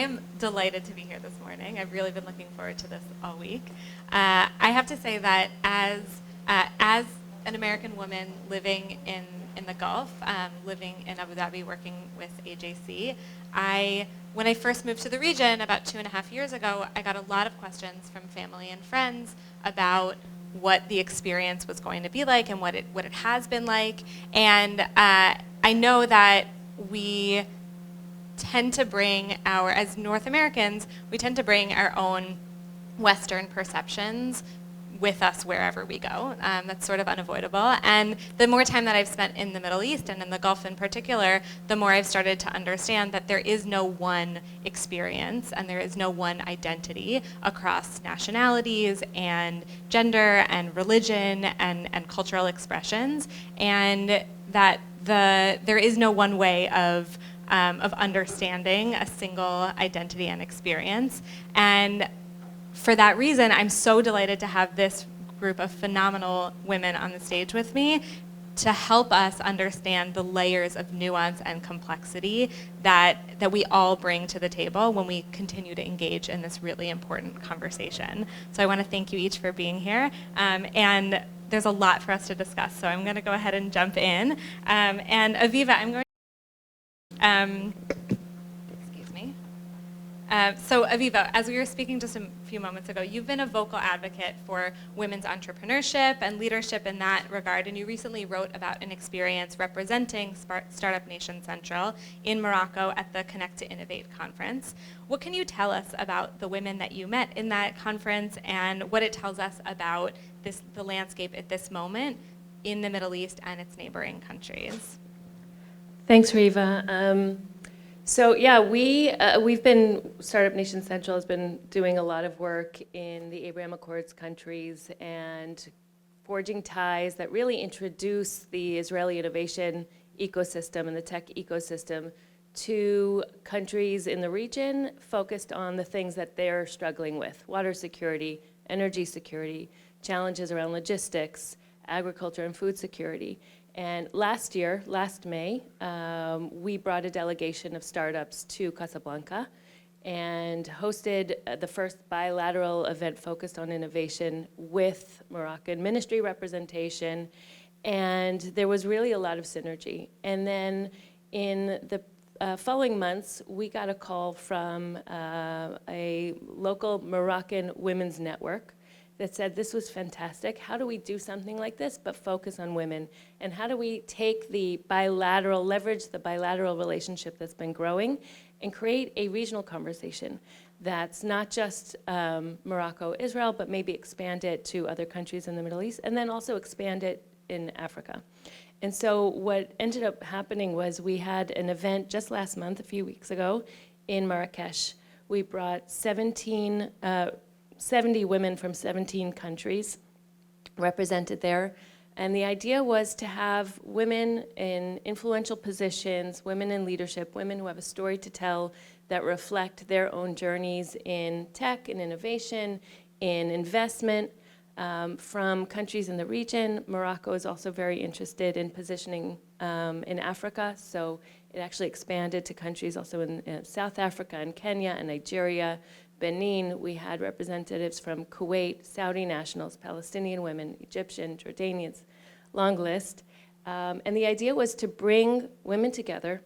am delighted to be here this morning. I've really been looking forward to this all week. I have to say that as an American woman living in the Gulf, living in Abu Dhabi, working with AJC, when I first moved to the region about 2.5 years ago, I got a lot of questions from family and friends about what the experience was going to be like and what it has been like. And I know that we tend to bring as North Americans, we tend to bring our own Western perceptions with us wherever we go. That's sort of unavoidable. And the more time that I've spent in the Middle East and in the Gulf in particular, the more I've started to understand that there is no one experience and there is no one identity across nationalities and gender and religion and cultural expressions, and that there is no one way of understanding a single identity and experience. And for that reason, I'm so delighted to have this group of phenomenal women on the stage with me to help us understand the layers of nuance and complexity that we all bring to the table when we continue to engage in this really important conversation. So I want to thank you each for being here. And there's a lot for us to discuss, so I'm going to go ahead and jump in. And Aviva, I'm going excuse me. So Aviva, as we were speaking just a few moments ago, you've been a vocal advocate for women's entrepreneurship and leadership in that regard, and you recently wrote about an experience representing Startup Nation Central in Morocco at the Connect to Innovate conference. What can you tell us about the women that you met in that conference and what it tells us about the landscape at this moment in the Middle East and its neighboring countries? Thanks, Riva. So yeah, Startup Nation Central has been doing a lot of work in the Abraham Accords countries and forging ties that really introduce the Israeli innovation ecosystem and the tech ecosystem to countries in the region focused on the things that they're struggling with: water security, energy security, challenges around logistics, agriculture and food security. And last May, we brought a delegation of startups to Casablanca and hosted the first bilateral event focused on innovation with Moroccan ministry representation. And there was really a lot of synergy. And then in the following months, we got a call from a local Moroccan women's network that said, this was fantastic. How do we do something like this but focus on women? And how do we take leverage the bilateral relationship that's been growing and create a regional conversation that's not just Morocco, Israel, but maybe expand it to other countries in the Middle East, and then also expand it in Africa. And so what ended up happening was we had an event just last month, a few weeks ago, in Marrakesh. We brought 70 women from 17 countries represented there. And the idea was to have women in influential positions, women in leadership, women who have a story to tell that reflect their own journeys in tech and innovation, in investment, from countries in the region. Morocco is also very interested in positioning in Africa, so it actually expanded to countries also in South Africa and Kenya and Nigeria, Benin. We had representatives from Kuwait, Saudi nationals, Palestinian women, Egyptian, Jordanians, long list. And the idea was to bring women together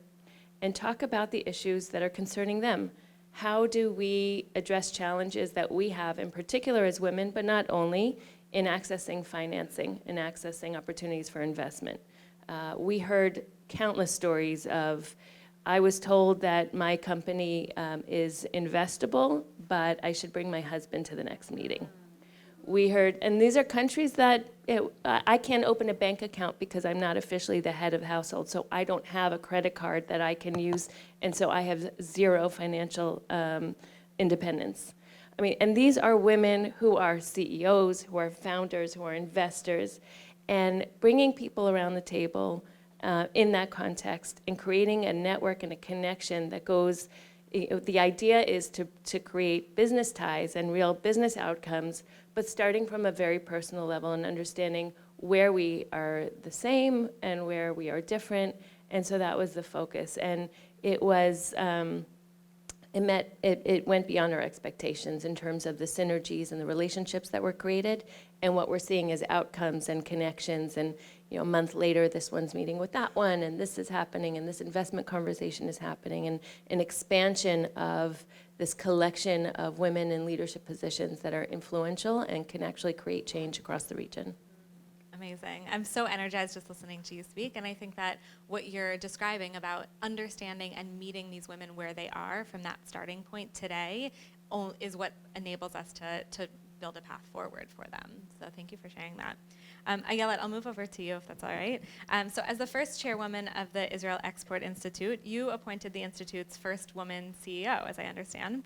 and talk about the issues that are concerning them. How do we address challenges that we have, in particular as women, but not only, in accessing financing and accessing opportunities for investment? We heard countless stories of, I was told that my company is investable, but I should bring my husband to the next meeting. We heard, and these are countries that I can't open a bank account because I'm not officially the head of the household, so I don't have a credit card that I can use, and so I have zero financial independence. I mean, and these are women who are CEOs, who are founders, who are investors, and bringing people around the table in that context and creating a network and a connection that goes, the idea is to create business ties and real business outcomes, but starting from a very personal level and understanding where we are the same and where we are different. And so that was the focus. And it was it went beyond our expectations in terms of the synergies and the relationships that were created, and what we're seeing as outcomes and connections. And a month later, this one's meeting with that one, and this is happening, and this investment conversation is happening, and an expansion of this collection of women in leadership positions that are influential and can actually create change across the region. Amazing. I'm so energized just listening to you speak, and I think that what you're describing about understanding and meeting these women where they are from that starting point today is what enables us to build a path forward for them. So thank you for sharing that. Ayelet, I'll move over to you if that's all right. So as the first chairwoman of the Israel Export Institute, you appointed the Institute's first woman CEO, as I understand.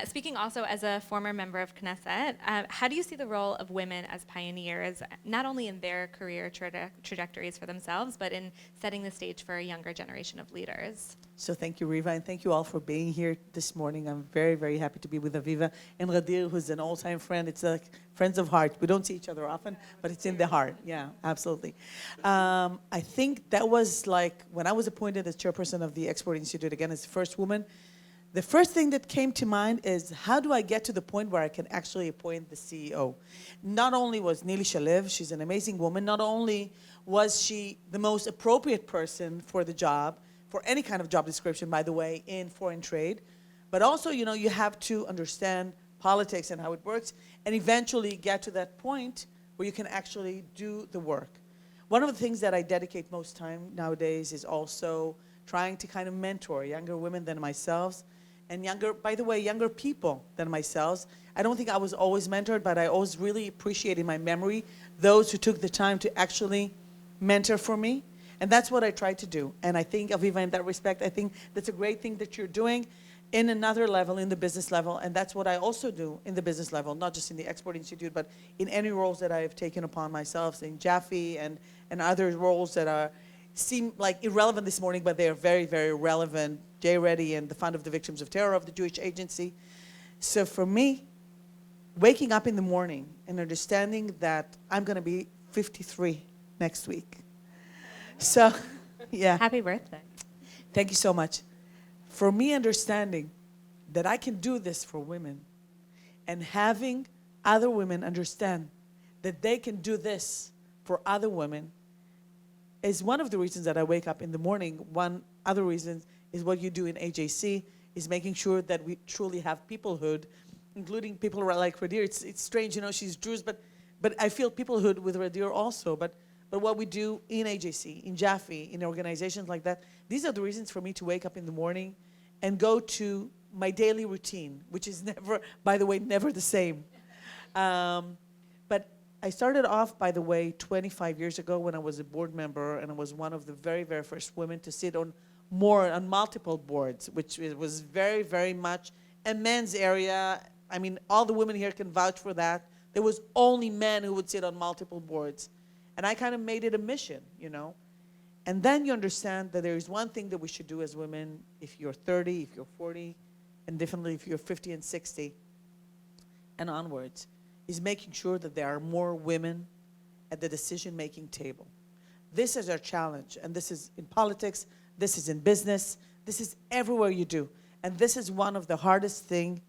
Speaking also as a former member of Knesset, how do you see the role of women as pioneers, not only in their career trajectories for themselves, but in setting the stage for a younger generation of leaders? So thank you, Riva, and thank you all for being here this morning. I'm very, very happy to be with Aviva and Gadeer, who's an all-time friend. It's like friends of heart. We don't see each other often, but it's in the heart. Yeah, absolutely. I think that was like when I was appointed as chairperson of the Export Institute, again, as the first woman, the first thing that came to mind is how do I get to the point where I can actually appoint the CEO? Not only was Nili Shalev, she's an amazing woman, not only was she the most appropriate person for the job, for any kind of job description, by the way, in foreign trade, but also, you have to understand politics and how it works, and eventually get to that point where you can actually do the work. One of the things that I dedicate most time nowadays is also trying to kind of mentor younger women than myself, and younger people than myself. I don't think I was always mentored, but I always really appreciate in my memory those who took the time to actually mentor for me. And that's what I try to do. And I think, Aviva, in that respect, I think that's a great thing that you're doing in another level, in the business level. And that's what I also do in the business level, not just in the Export Institute, but in any roles that I have taken upon myself, in Jaffe and other roles that seem like irrelevant this morning, but they are very, very relevant. Jay Reddy and the Fund of the Victims of Terror of the Jewish Agency. So for me, waking up in the morning and understanding that I'm going to be 53 next week. So, yeah. Happy birthday. Thank you so much. For me, understanding that I can do this for women and having other women understand that they can do this for other women is one of the reasons that I wake up in the morning. One other reason is what you do in AJC, is making sure that we truly have peoplehood, including people like Gadeer. It's strange, she's Druze, but I feel peoplehood with Gadeer also. But what we do in AJC, in Jaffe, in organizations like that, these are the reasons for me to wake up in the morning and go to my daily routine, which is never, by the way, never the same. But I started off, by the way, 25 years ago when I was a board member, and I was one of the very, very first women to sit on multiple boards, which was very, very much a men's area. I mean, all the women here can vouch for that. There was only men who would sit on multiple boards. And I kind of made it a mission, And then you understand that there is one thing that we should do as women, if you're 30, if you're 40, and definitely if you're 50 and 60 and onwards, is making sure that there are more women at the decision-making table. This is our challenge, and this is in politics, this is in business, this is everywhere you do. And this is one of the hardest things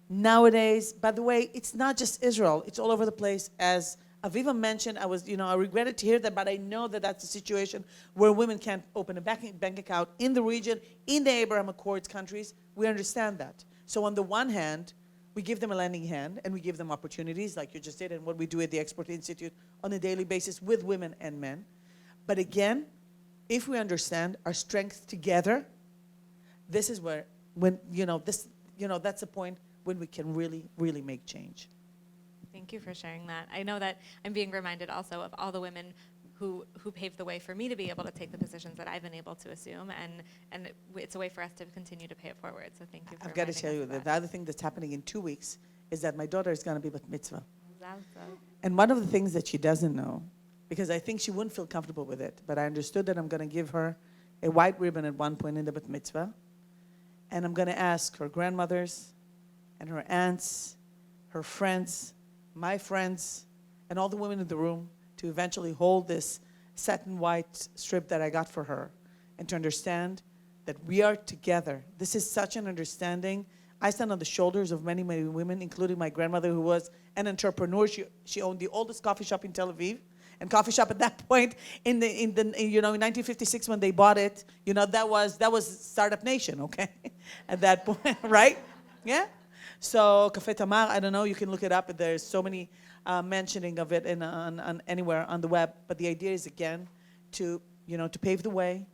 nowadays. By the way, it's not just Israel, it's all over the place. As Aviva mentioned, I regretted to hear that, but I know that that's a situation where women can't open a bank account in the region, in the Abraham Accords countries. We understand that. So on the one hand, we give them a lending hand and we give them opportunities like you just did and what we do at the Export Institute on a daily basis with women and men. But again, if we understand our strengths together, this is where, that's the point when we can really, really make change. Thank you for sharing that. I know that I'm being reminded also of all the women who paved the way for me to be able to take the positions that I've been able to assume, and it's a way for us to continue to pay it forward. So thank you for I've got to tell you that the other thing that's happening in 2 weeks is that my daughter is going to be bat mitzvah. And one of the things that she doesn't know, because I think she wouldn't feel comfortable with it, but I understood that I'm going to give her a white ribbon at one point in the bat mitzvah, and I'm going to ask her grandmothers and her aunts, her friends, my friends, and all the women in the room to eventually hold this satin white strip that I got for her and to understand that we are together. This is such an understanding. I stand on the shoulders of many, many women, including my grandmother, who was an entrepreneur. She owned the oldest coffee shop in Tel Aviv. And coffee shop at that point in 1956 when they bought it, that was Startup Nation, okay? At that point, right? Yeah. So Cafe Tamar, I don't know, you can look it up. There's so many mentioning of it on anywhere on the web. But the idea is, again, to pave the way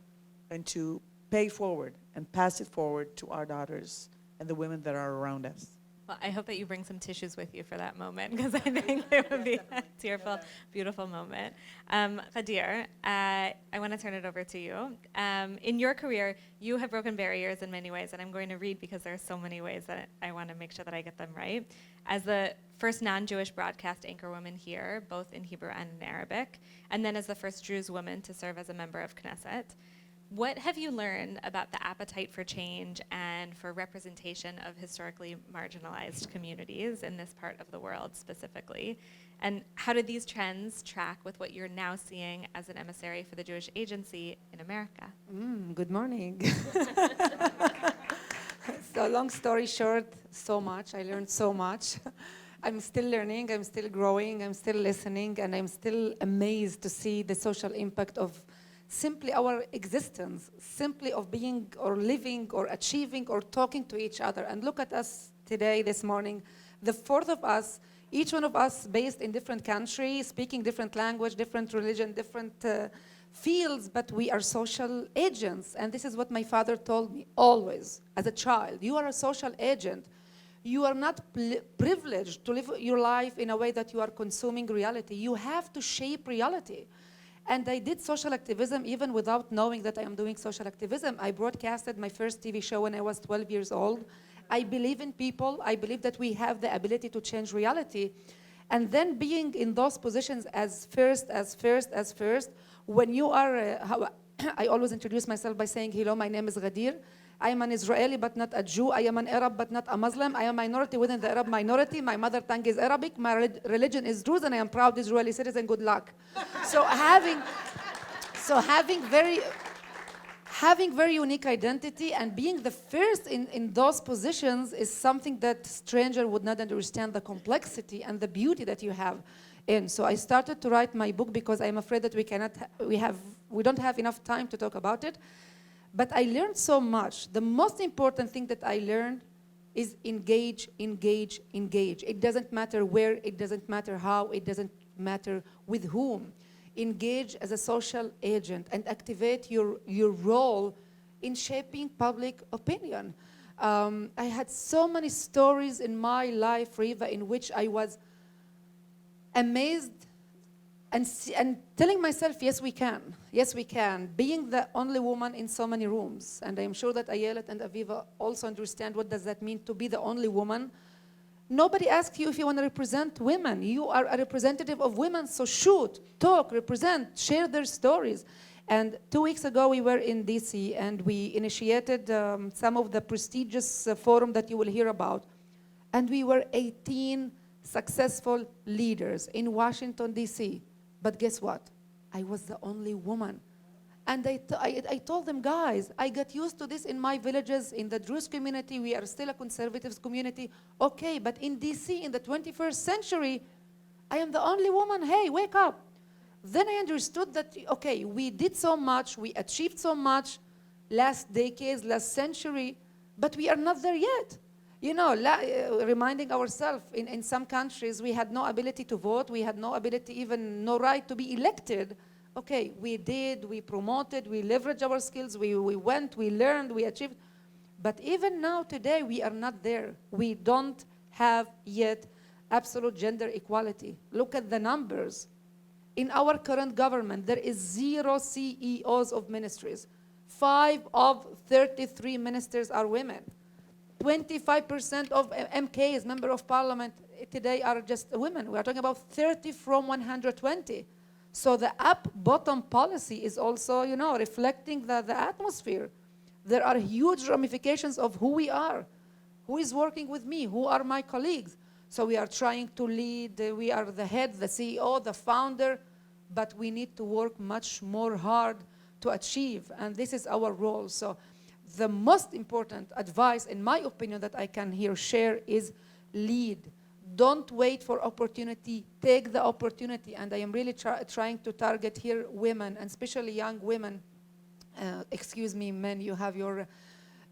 and to pay forward and pass it forward to our daughters and the women that are around us. Well, I hope that you bring some tissues with you for that moment, because I think it would be a tearful, beautiful moment. Gadeer, I want to turn it over to you. In your career, you have broken barriers in many ways, and I'm going to read because there are so many ways that I want to make sure that I get them right. As the first non-Jewish broadcast anchor woman here, both in Hebrew and in Arabic, and then as the first Druze woman to serve as a member of Knesset. What have you learned about the appetite for change and for representation of historically marginalized communities in this part of the world specifically? And how did these trends track with what you're now seeing as an emissary for the Jewish Agency in America? Good morning. So long story short, so much. I learned so much. I'm still learning, I'm still growing, I'm still listening, and I'm still amazed to see the social impact of simply our existence, simply of being or living or achieving or talking to each other. And look at us today, this morning, the fourth of us, each one of us based in different countries, speaking different language, different religion, different fields, but we are social agents. And this is what my father told me always as a child. You are a social agent. You are not privileged to live your life in a way that you are consuming reality. You have to shape reality. And I did social activism even without knowing that I am doing social activism. I broadcasted my first TV show when I was 12 years old. I believe in people. I believe that we have the ability to change reality. And then being in those positions as first, when you are, I always introduce myself by saying, hello, my name is Gadeer. I am an Israeli, but not a Jew. I am an Arab, but not a Muslim. I am a minority within the Arab minority. My mother tongue is Arabic. My religion is Druze, and I am proud Israeli citizen. Good luck. So having very unique identity and being the first in those positions is something that stranger would not understand the complexity and the beauty that you have in. So I started to write my book because I'm afraid that we don't have enough time to talk about it. But I learned so much. The most important thing that I learned is engage, engage, engage. It doesn't matter where, it doesn't matter how, it doesn't matter with whom. Engage as a social agent and activate your role in shaping public opinion. I had so many stories in my life, Riva, in which I was amazed and telling myself, yes, we can. Yes, we can. Being the only woman in so many rooms. And I'm sure that Ayelet and Aviva also understand what does that mean to be the only woman. Nobody asks you if you want to represent women. You are a representative of women, so shoot, talk, represent, share their stories. And 2 weeks ago, we were in DC, and we initiated some of the prestigious forum that you will hear about. And we were 18 successful leaders in Washington, DC. But guess what? I was the only woman. And I told them, guys, I got used to this in my villages, in the Druze community. We are still a conservative community. Okay, but in DC, in the 21st century, I am the only woman. Hey, wake up. Then I understood that, okay, we did so much, we achieved so much last decades, last century, but we are not there yet. You know, reminding ourselves, in some countries, we had no ability to vote. We had no ability, even no right to be elected. Okay, we did, we promoted, we leveraged our skills, we went, we learned, we achieved. But even now, today, we are not there. We don't have yet absolute gender equality. Look at the numbers. In our current government, there is 0 CEOs of ministries. 5 of 33 ministers are women. 25% of MKs, member of parliament, today are just women. We are talking about 30 from 120. So the up-bottom policy is also, reflecting the atmosphere. There are huge ramifications of who we are, who is working with me, who are my colleagues. So we are trying to lead, we are the head, the CEO, the founder, but we need to work much more hard to achieve, and this is our role. So the most important advice, in my opinion, that I can here share is lead. Don't wait for opportunity, take the opportunity. And I am really trying to target here women, and especially young women. Excuse me, men, you have your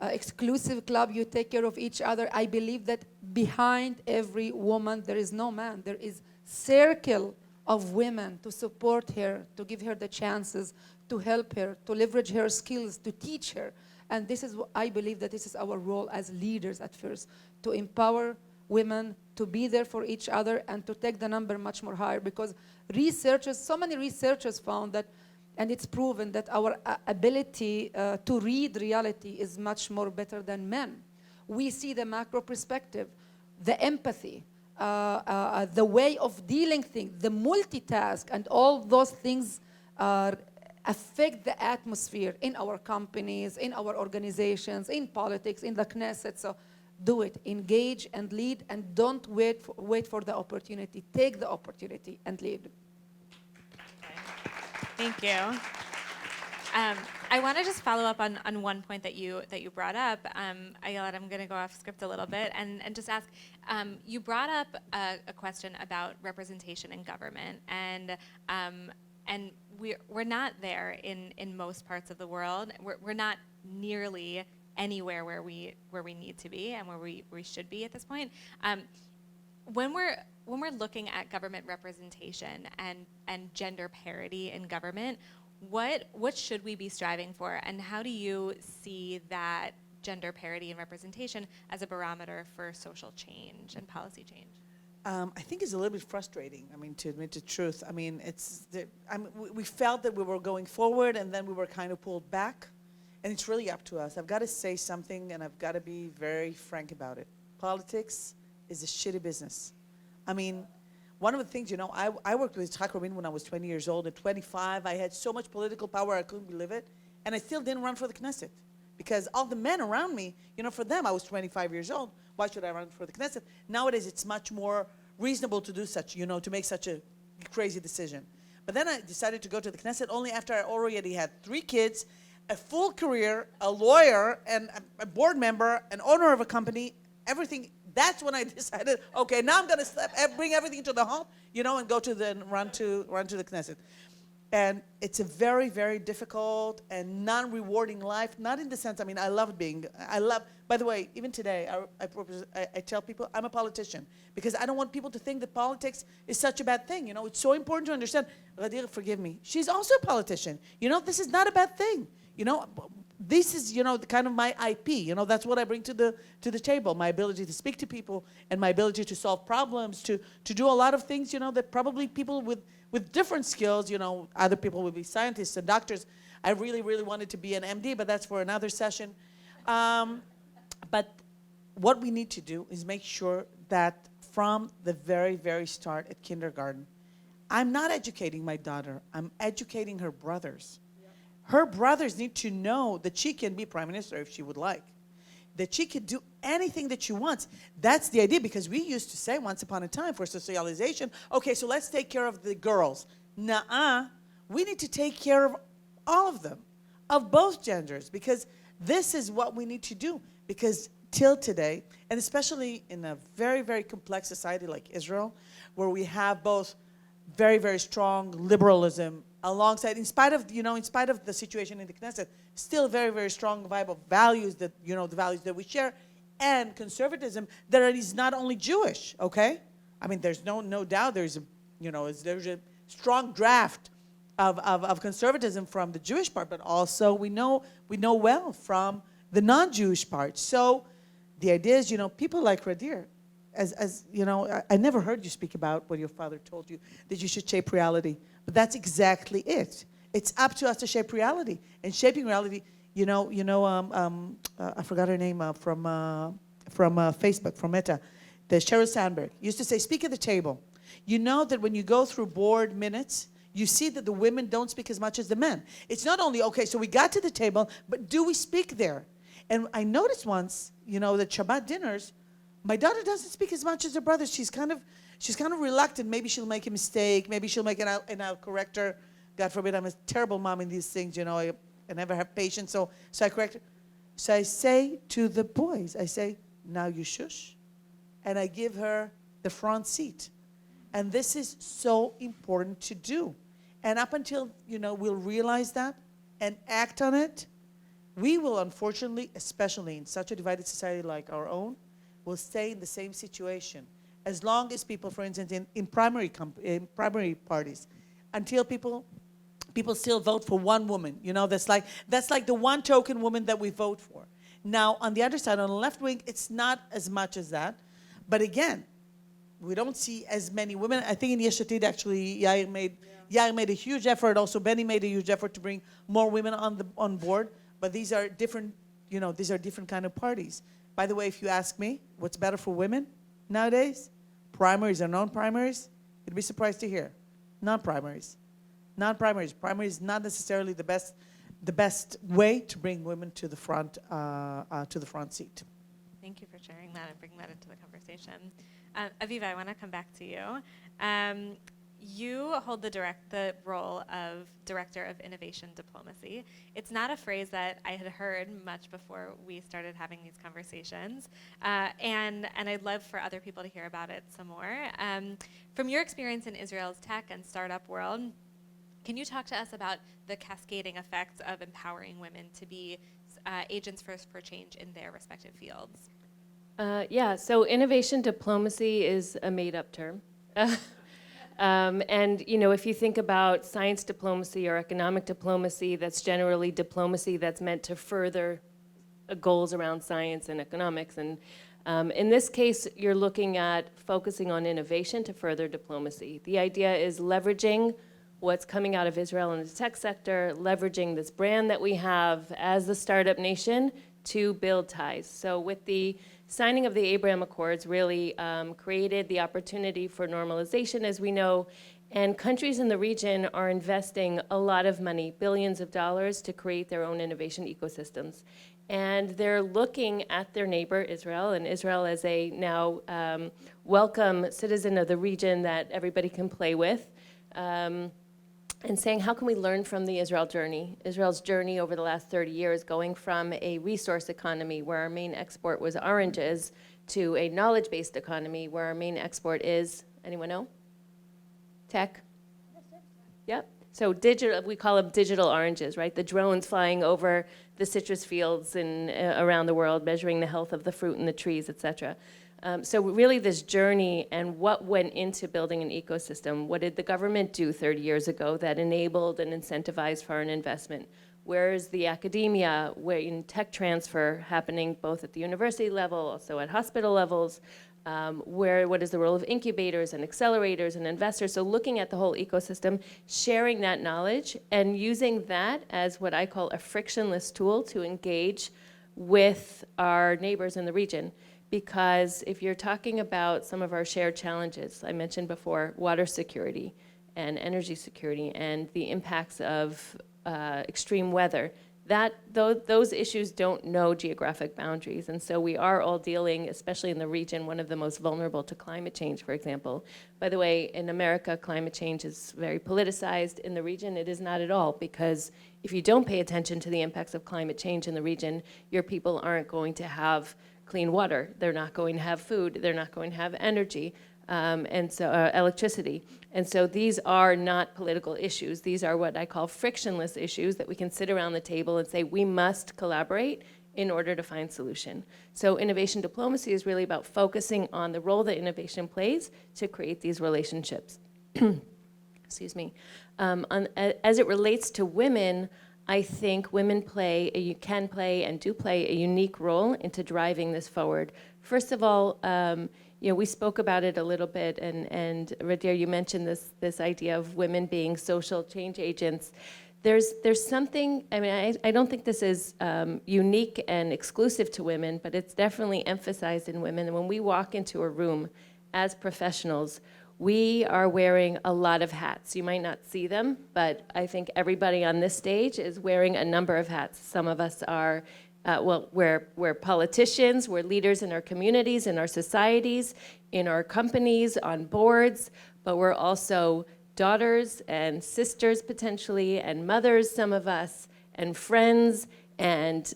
exclusive club, you take care of each other. I believe that behind every woman, there is no man. There is circle of women to support her, to give her the chances, to help her, to leverage her skills, to teach her. And this is, I believe that this is our role as leaders at first, to empower women, to be there for each other, and to take the number much more higher. Because so many researchers found that, and it's proven that our ability to read reality is much more better than men. We see the macro perspective, the empathy, the way of dealing things, the multitask, and all those things affect the atmosphere in our companies, in our organizations, in politics, in the Knesset. So do it, engage and lead, and don't wait for the opportunity. Take the opportunity and lead. Thank you. I want to just follow up on one point that you brought up. Ayelet, I'm going to go off script a little bit and just ask, you brought up a question about representation in government, and we're not there in most parts of the world. We're not nearly anywhere where we need to be and where we should be at this point. When we're looking at government representation and gender parity in government, what should we be striving for, and how do you see that gender parity and representation as a barometer for social change and policy change? I think it's a little bit frustrating, to admit the truth. We felt that we were going forward, and then we were kind of pulled back, and it's really up to us. I've got to say something, and I've got to be very frank about it. Politics is a shitty business. One of the things, I worked with Yitzhak Rabin when I was 20 years old. At 25, I had so much political power, I couldn't believe it. And I still didn't run for the Knesset. Because all the men around me, for them, I was 25 years old. Why should I run for the Knesset? Nowadays, it's much more reasonable to do such, to make such a crazy decision. But then I decided to go to the Knesset only after I already had 3 kids, a full career, a lawyer, and a board member, an owner of a company, everything. That's when I decided, okay, now I'm going to bring everything to the home, and go to run to the Knesset. And it's a very, very difficult and non-rewarding life. Not in the sense, by the way, even today, I tell people I'm a politician because I don't want people to think that politics is such a bad thing. It's so important to understand. Gadeer, forgive me. She's also a politician. This is not a bad thing. This is, kind of my IP. That's what I bring to the table. My ability to speak to people and my ability to solve problems, to do a lot of things, that probably people with different skills, other people would be scientists and doctors. I really, really wanted to be an MD, but that's for another session. But what we need to do is make sure that from the very, very start at kindergarten, I'm not educating my daughter, I'm educating her brothers. Her brothers need to know that she can be prime minister if she would like, that she can do anything that she wants. That's the idea, because we used to say once upon a time for socialization, okay, so let's take care of the girls. Nuh-uh, we need to take care of all of them, of both genders, because this is what we need to do. Because till today, and especially in a very, very complex society like Israel, where we have both very, very strong liberalism alongside, in spite of the situation in the Knesset, still a very, very strong vibe of values that, the values that we share, and conservatism that is not only Jewish, okay? There's no doubt there's a strong draft of conservatism from the Jewish part, but also we know well from the non-Jewish part. So the idea is, people like Gadeer, as I never heard you speak about what your father told you, that you should shape reality. But that's exactly it. It's up to us to shape reality. And shaping reality, I forgot her name from Facebook, from Meta, the Sheryl Sandberg used to say, speak at the table. You know that when you go through board minutes, you see that the women don't speak as much as the men. It's not only, okay, so we got to the table, but do we speak there? And I noticed once, that Shabbat dinners, my daughter doesn't speak as much as her brother. She's kind of reluctant. Maybe she'll make a mistake. Maybe she'll make and I'll correct her. God forbid, I'm a terrible mom in these things, I never have patience, so I correct her. So I say to the boys, I say, now you shush. And I give her the front seat. And this is so important to do. And up until, we'll realize that and act on it, we will unfortunately, especially in such a divided society like our own, will stay in the same situation. As long as people, for instance, in primary parties, until people still vote for one woman, that's like the one token woman that we vote for. Now, on the other side, on the left wing, it's not as much as that. But again, we don't see as many women. I think in Yesh Atid, actually, Yair made a huge effort. Also, Benny made a huge effort to bring more women on board. But these are different, these are different kind of parties. By the way, if you ask me, what's better for women nowadays? Primaries or non-primaries? You'd be surprised to hear. Non-primaries. Non-primaries. Primaries is not necessarily the best way to bring women to the front seat. Thank you for sharing that and bringing that into the conversation. Aviva, I want to come back to you. You hold the role of Director of Innovation Diplomacy. It's not a phrase that I had heard much before we started having these conversations, and I'd love for other people to hear about it some more. From your experience in Israel's tech and startup world, can you talk to us about the cascading effects of empowering women to be agents for change in their respective fields? So innovation diplomacy is a made-up term. And if you think about science diplomacy or economic diplomacy, that's generally diplomacy that's meant to further goals around science and economics. And in this case, you're looking at focusing on innovation to further diplomacy. The idea is leveraging what's coming out of Israel in the tech sector, leveraging this brand that we have as the startup nation to build ties. So with the signing of the Abraham Accords really created the opportunity for normalization, as we know, and countries in the region are investing a lot of money, billions of dollars, to create their own innovation ecosystems. And they're looking at their neighbor, Israel, and Israel as a now welcome citizen of the region that everybody can play with, and saying, how can we learn from the Israel's journey over the last 30 years, going from a resource economy where our main export was oranges to a knowledge-based economy where our main export is, anyone know? Tech? Yep. So digital, we call them digital oranges, right? The drones flying over the citrus fields and around the world, measuring the health of the fruit and the trees, et cetera. So really this journey and what went into building an ecosystem. What did the government do 30 years ago that enabled and incentivized foreign investment? Where is the academia, where in tech transfer happening both at the university level, also at hospital levels? What is the role of incubators and accelerators and investors? So looking at the whole ecosystem, sharing that knowledge and using that as what I call a frictionless tool to engage with our neighbors in the region. Because if you're talking about some of our shared challenges, I mentioned before, water security and energy security and the impacts of extreme weather, those issues don't know geographic boundaries. And so we are all dealing, especially in the region, one of the most vulnerable to climate change, for example. By the way, in America, climate change is very politicized. In the region, it is not at all, because if you don't pay attention to the impacts of climate change in the region, your people aren't going to have clean water, they're not going to have food, they're not going to have energy, and so electricity. And so these are not political issues. These are what I call frictionless issues that we can sit around the table and say, we must collaborate in order to find solution. So innovation diplomacy is really about focusing on the role that innovation plays to create these relationships. Excuse me. As it relates to women, I think women can play and do play a unique role into driving this forward. First of all, we spoke about it a little bit, and Gadeer, you mentioned this idea of women being social change agents. There's something, I don't think this is unique and exclusive to women, but it's definitely emphasized in women. And when we walk into a room as professionals, we are wearing a lot of hats. You might not see them, but I think everybody on this stage is wearing a number of hats. Some of us are, we're politicians, we're leaders in our communities, in our societies, in our companies, on boards, but we're also daughters and sisters potentially, and mothers, some of us, and friends, and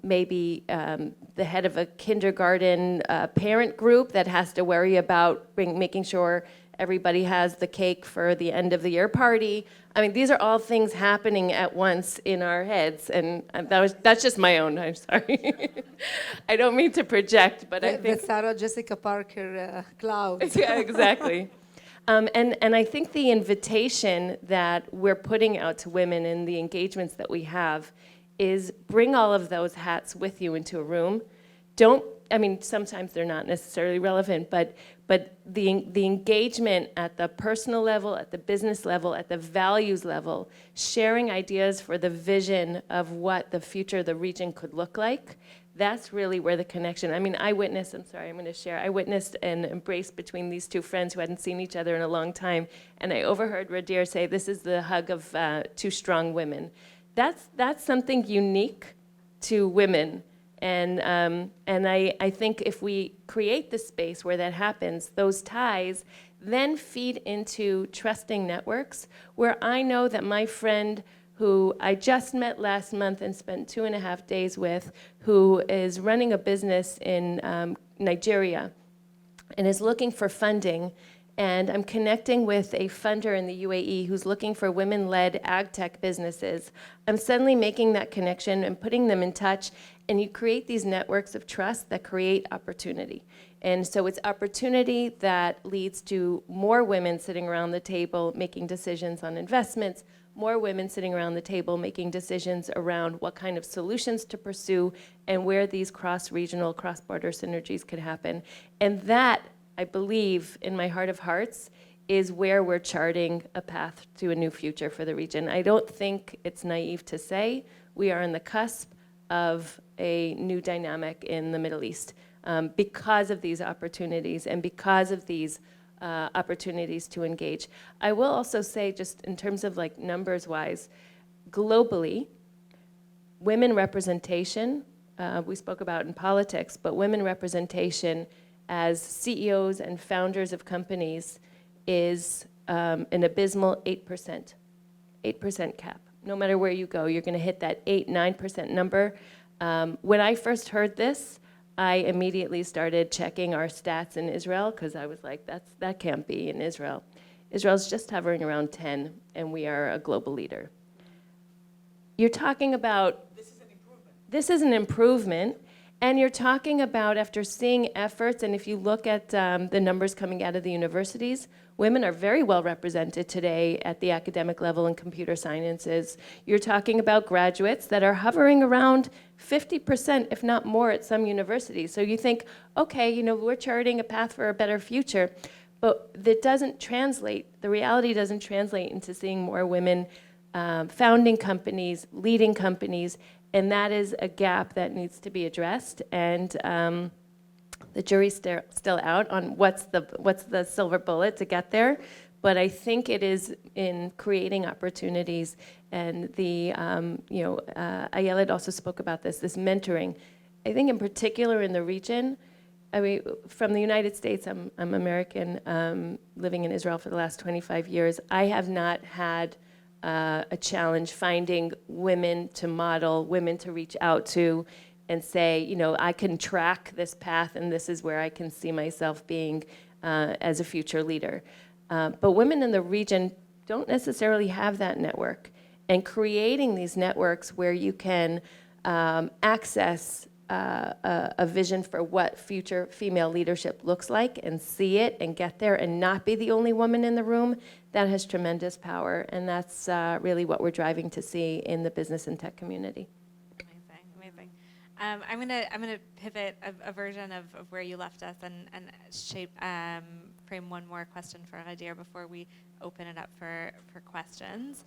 maybe the head of a kindergarten parent group that has to worry about making sure everybody has the cake for the end of the year party. I mean, these are all things happening at once in our heads, and that's just my own. I'm sorry. I don't mean to project, but I think the Sarah Jessica Parker clouds. yeah, exactly. And I think the invitation that we're putting out to women and the engagements that we have is bring all of those hats with you into a room. Sometimes they're not necessarily relevant, but the engagement at the personal level, at the business level, at the values level, sharing ideas for the vision of what the future of the region could look like, that's really where the connection, I witnessed an embrace between these two friends who hadn't seen each other in a long time, and I overheard Gadeer say, this is the hug of two strong women. That's something unique to women. And I think if we create the space where that happens, those ties then feed into trusting networks where I know that my friend who I just met last month and spent 2.5 days with, who is running a business in Nigeria and is looking for funding, and I'm connecting with a funder in the UAE who's looking for women-led ag tech businesses. I'm suddenly making that connection and putting them in touch, and you create these networks of trust that create opportunity. And so it's opportunity that leads to more women sitting around the table making decisions on investments, more women sitting around the table making decisions around what kind of solutions to pursue and where these cross-regional, cross-border synergies could happen. And that, I believe, in my heart of hearts, is where we're charting a path to a new future for the region. I don't think it's naive to say we are on the cusp of a new dynamic in the Middle East because of these opportunities and because of these opportunities to engage. I will also say, just in terms of like numbers-wise, globally, women representation, we spoke about in politics, but women representation as CEOs and founders of companies is an abysmal 8%, 8% cap. No matter where you go, you're gonna hit that 8-9% number. When I first heard this, I immediately started checking our stats in Israel because I was like, that can't be in Israel. Israel's just hovering around 10, and we are a global leader. You're talking about, this is an improvement, and you're talking about, after seeing efforts, and if you look at the numbers coming out of the universities, women are very well represented today at the academic level in computer sciences. You're talking about graduates that are hovering around 50%, if not more, at some universities. So you think, okay, we're charting a path for a better future, but that doesn't translate, the reality doesn't translate into seeing more women founding companies, leading companies, and that is a gap that needs to be addressed. And the jury's still out on what's the silver bullet to get there, but I think it is in creating opportunities. And the Ayelet also spoke about this mentoring. I think in particular in the region, from the United States, I'm American, living in Israel for the last 25 years. I have not had a challenge finding women to model, women to reach out to and say, I can track this path and this is where I can see myself being as a future leader. But women in the region don't necessarily have that network. And creating these networks where you can access a vision for what future female leadership looks like and see it and get there and not be the only woman in the room, that has tremendous power. And that's really what we're driving to see in the business and tech community. Amazing. I'm gonna pivot a version of where you left us and frame one more question for Gadeer before we open it up for questions.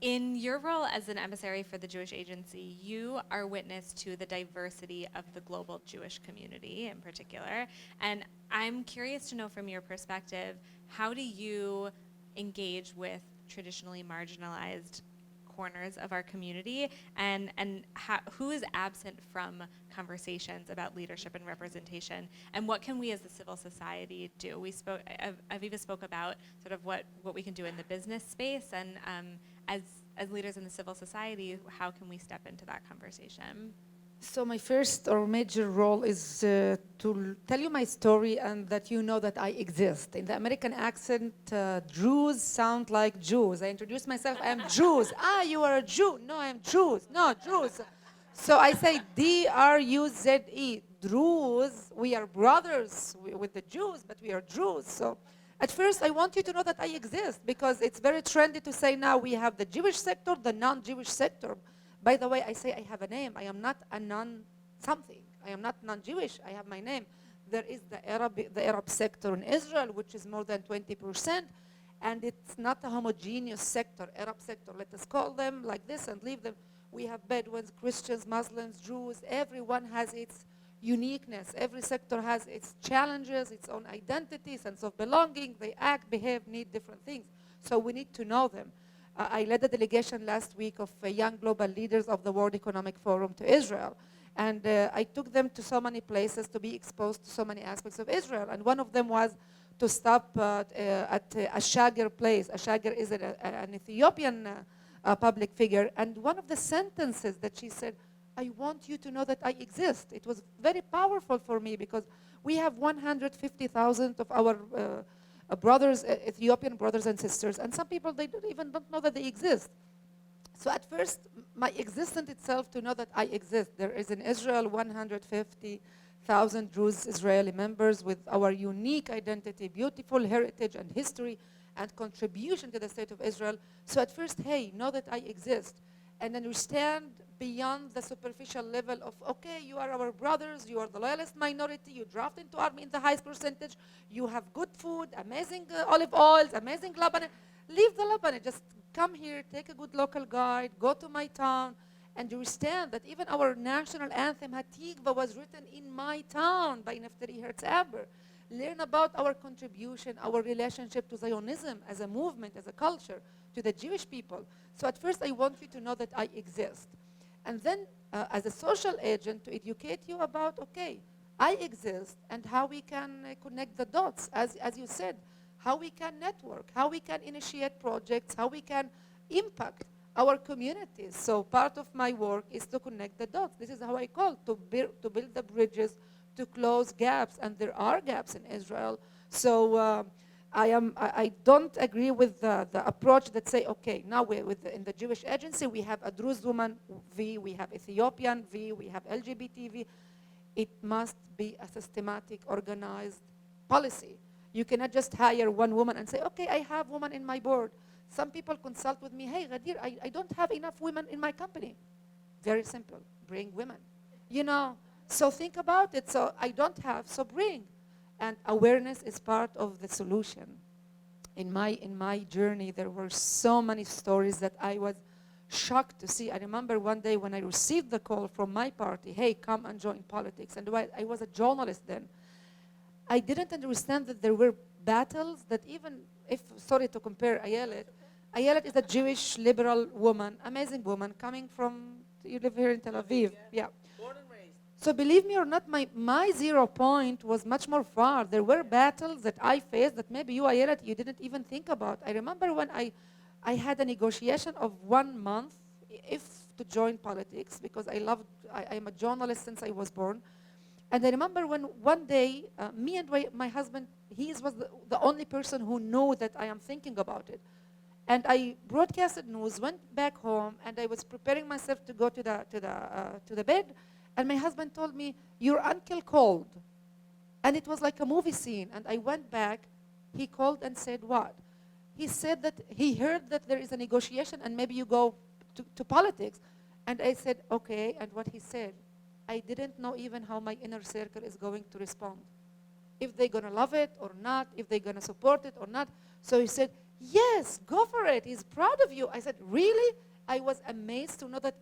In your role as an emissary for the Jewish Agency, you are witness to the diversity of the global Jewish community in particular. And I'm curious to know from your perspective, how do you engage with traditionally marginalized corners of our community, and who is absent from conversations about leadership and representation, and what can we as the civil society do? Aviva spoke about sort of what we can do in the business space, and as leaders in the civil society, how can we step into that conversation? So my first or major role is to tell you my story and that you know that I exist. In the American accent, Druze sound like Jews. I introduce myself, I am Jews. Ah, you are a Jew. No, I am Jews. No, Druze. So I say D-R-U-Z-E, Druze. We are brothers with the Jews, but we are Druze. So at first, I want you to know that I exist because it's very trendy to say now we have the Jewish sector, the non-Jewish sector. By the way, I say I have a name. I am not a non-something. I am not non-Jewish. I have my name. There is the Arab sector in Israel, which is more than 20%, and it's not a homogeneous sector, Arab sector. Let us call them like this and leave them. We have Bedouins, Christians, Muslims, Jews. Everyone has its uniqueness. Every sector has its challenges, its own identity, sense of belonging. They act, behave, need different things. So we need to know them. I led a delegation last week of young global leaders of the World Economic Forum to Israel. And I took them to so many places to be exposed to so many aspects of Israel. And one of them was to stop at a Shager place. A Shager is an Ethiopian public figure. And one of the sentences that she said, I want you to know that I exist. It was very powerful for me because we have 150,000 of our brothers, Ethiopian brothers and sisters, and some people, they don't know that they exist. So at first, my existence itself to know that I exist. There is in Israel 150,000 Druze Israeli members with our unique identity, beautiful heritage and history and contribution to the state of Israel. So at first, hey, know that I exist and understand beyond the superficial level of, okay, you are our brothers, you are the loyalist minority, you draft into army in the highest percentage, you have good food, amazing olive oils, amazing Lebanon. Leave the Lebanon, just come here, take a good local guide, go to my town, and understand that even our national anthem, Hatikva, was written in my town by Neftali Hertz-Aber. Learn about our contribution, our relationship to Zionism as a movement, as a culture, to the Jewish people. So at first, I want you to know that I exist. And then, as a social agent, to educate you about, okay, I exist, and how we can connect the dots, as you said, how we can network, how we can initiate projects, how we can impact our communities. So part of my work is to connect the dots. This is how I call to build the bridges, to close gaps, and there are gaps in Israel. So I don't agree with the approach that say, okay, now in the Jewish agency, we have a Druze woman V, we have Ethiopian V, we have LGBT V. It must be a systematic, organized policy. You cannot just hire one woman and say, okay, I have women in my board. Some people consult with me, hey, Gadeer, I don't have enough women in my company. Very simple, bring women. You know, so think about it. So I don't have, so bring. And awareness is part of the solution. In my journey, there were so many stories that I was shocked to see. I remember one day when I received the call from my party, hey, come and join politics. And I was a journalist then. I didn't understand that there were battles that even if, sorry to compare Ayelet is a Jewish liberal woman, amazing woman, coming from, you live here in Tel Aviv. Yeah. Born and raised. So believe me or not, my 0 point was much more far. There were battles that I faced that maybe you, Ayelet, you didn't even think about. I remember when I had a negotiation of 1 month if to join politics because I'm a journalist since I was born. And I remember when one day, me and my husband, he was the only person who knew that I am thinking about it. And I broadcasted news, went back home, and I was preparing myself to go to the bed. And my husband told me, your uncle called. And it was like a movie scene. And I went back. He called and said what? He said that he heard that there is a negotiation and maybe you go to politics. And I said, okay. And what he said, I didn't know even how my inner circle is going to respond. If they're going to love it or not, if they're going to support it or not. So he said, yes, go for it. He's proud of you. I said, really? I was amazed to know that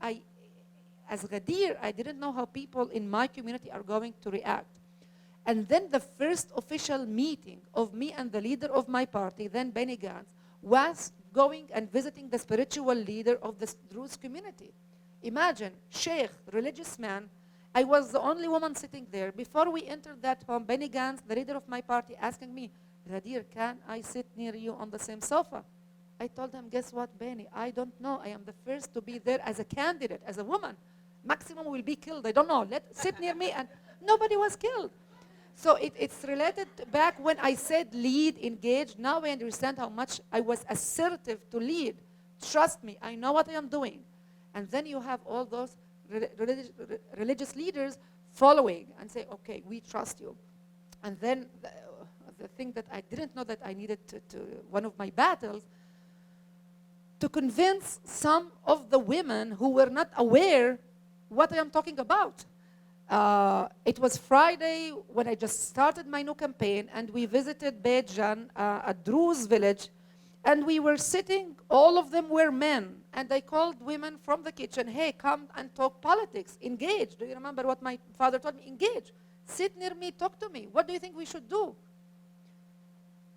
as Gadeer, I didn't know how people in my community are going to react. And then the first official meeting of me and the leader of my party, then Benny Gantz, was going and visiting the spiritual leader of the Druze community. Imagine, sheikh, religious man. I was the only woman sitting there. Before we entered that home, Benny Gantz, the leader of my party, asking me, Gadeer, can I sit near you on the same sofa? I told him, guess what, Benny? I don't know. I am the first to be there as a candidate, as a woman. Maximum will be killed. I don't know. Sit near me. And nobody was killed. So it's related back when I said lead, engage. Now I understand how much I was assertive to lead. Trust me, I know what I am doing. And then you have all those religious leaders following and say, okay, we trust you. And then the thing that I didn't know that I needed to one of my battles, to convince some of the women who were not aware what I am talking about. It was Friday when I just started my new campaign, and we visited Beit Jan, a Druze village, and we were sitting, all of them were men, and I called women from the kitchen, hey, come and talk politics, engage. Do you remember what my father told me? Engage. Sit near me, talk to me. What do you think we should do?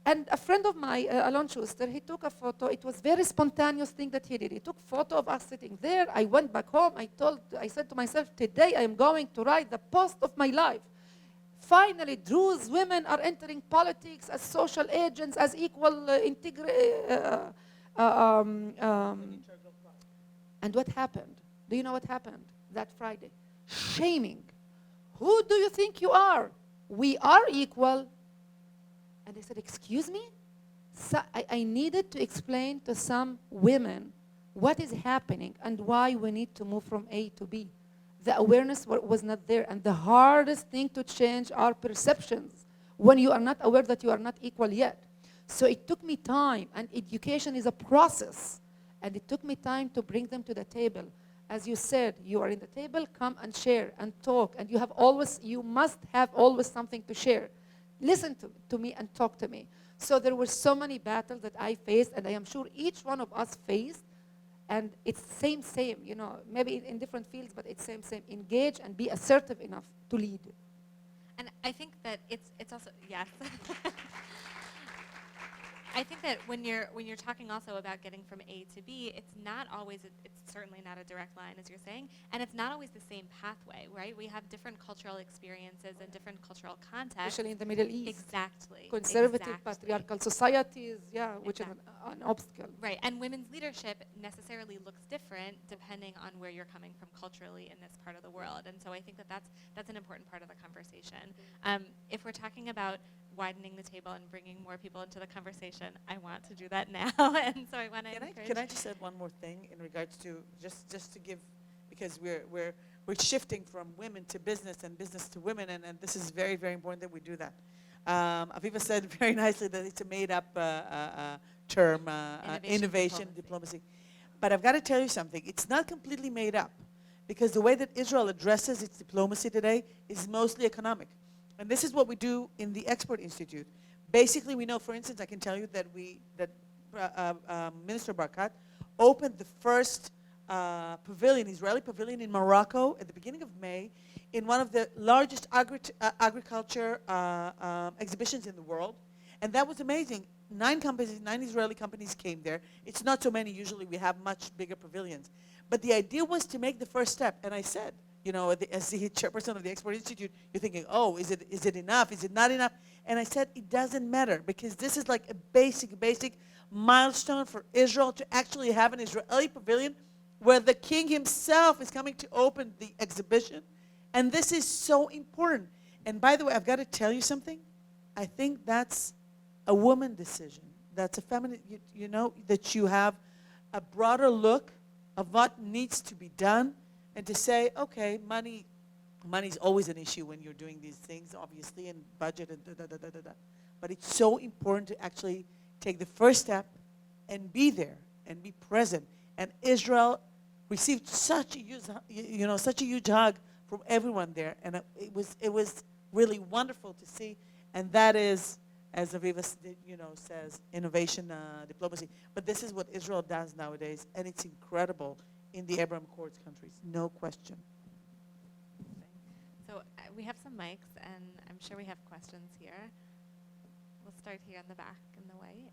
And a friend of mine, Alon Schuster, he took a photo. It was very spontaneous thing that he did. He took a photo of us sitting there. I went back home. I said to myself, today I am going to write the post of my life. Finally, Druze women are entering politics as social agents, as equal and what happened? Do you know what happened that Friday? Shaming. Who do you think you are? We are equal. And they said, excuse me? So I needed to explain to some women what is happening and why we need to move from A to B. The awareness was not there. And the hardest thing to change are perceptions when you are not aware that you are not equal yet. So it took me time, and education is a process. And it took me time to bring them to the table. As you said, you are in the table, come and share and talk. And you must have always something to share. Listen to me and talk to me. So there were so many battles that I faced, and I am sure each one of us faced, and it's same, you know, maybe in different fields, but it's same. Engage and be assertive enough to lead. And I think that it's also, yes. I think that when you're talking also about getting from A to B, it's certainly not a direct line, as you're saying, and it's not always the same pathway, right? We have different cultural experiences and different cultural contexts. Especially in the Middle East. Exactly. Conservative, patriarchal societies, which is an obstacle. Right, and women's leadership necessarily looks different depending on where you're coming from culturally in this part of the world, and so I think that that's an important part of the conversation. If we're talking about widening the table and bringing more people into the conversation, I want to do that now, and so I want to encourage. Can I just add one more thing in regards to just to give, because we're shifting from women to business and business to women, and this is very, very important that we do that. Aviva said very nicely that it's a made-up term, innovation diplomacy. But I've got to tell you something. It's not completely made up, because the way that Israel addresses its diplomacy today is mostly economic. And this is what we do in the Export Institute. Basically, we know, for instance, I can tell you that Minister Barkat opened the first Israeli pavilion in Morocco at the beginning of May, in one of the largest agriculture exhibitions in the world. And that was amazing. 9 Israeli companies came there. It's not so many. Usually we have much bigger pavilions. But the idea was to make the first step. And I said, you know, as the chairperson of the Export Institute, you're thinking, oh, is it enough? Is it not enough? And I said, it doesn't matter, because this is like a basic milestone for Israel to actually have an Israeli pavilion where the king himself is coming to open the exhibition. And this is so important. And by the way, I've got to tell you something. I think that's a woman decision. That's a feminine, you know, that you have a broader look of what needs to be done, and to say, okay, money's always an issue when you're doing these things, obviously, and budget and da-da-da-da-da. But it's so important to actually take the first step and be there and be present. And Israel received such a huge hug from everyone there, and it was really wonderful to see. And that is, as Aviva says, innovation diplomacy. But this is what Israel does nowadays, and it's incredible in the Abraham Accords countries, no question. So we have some mics, and I'm sure we have questions here. We'll start here in the back in the white.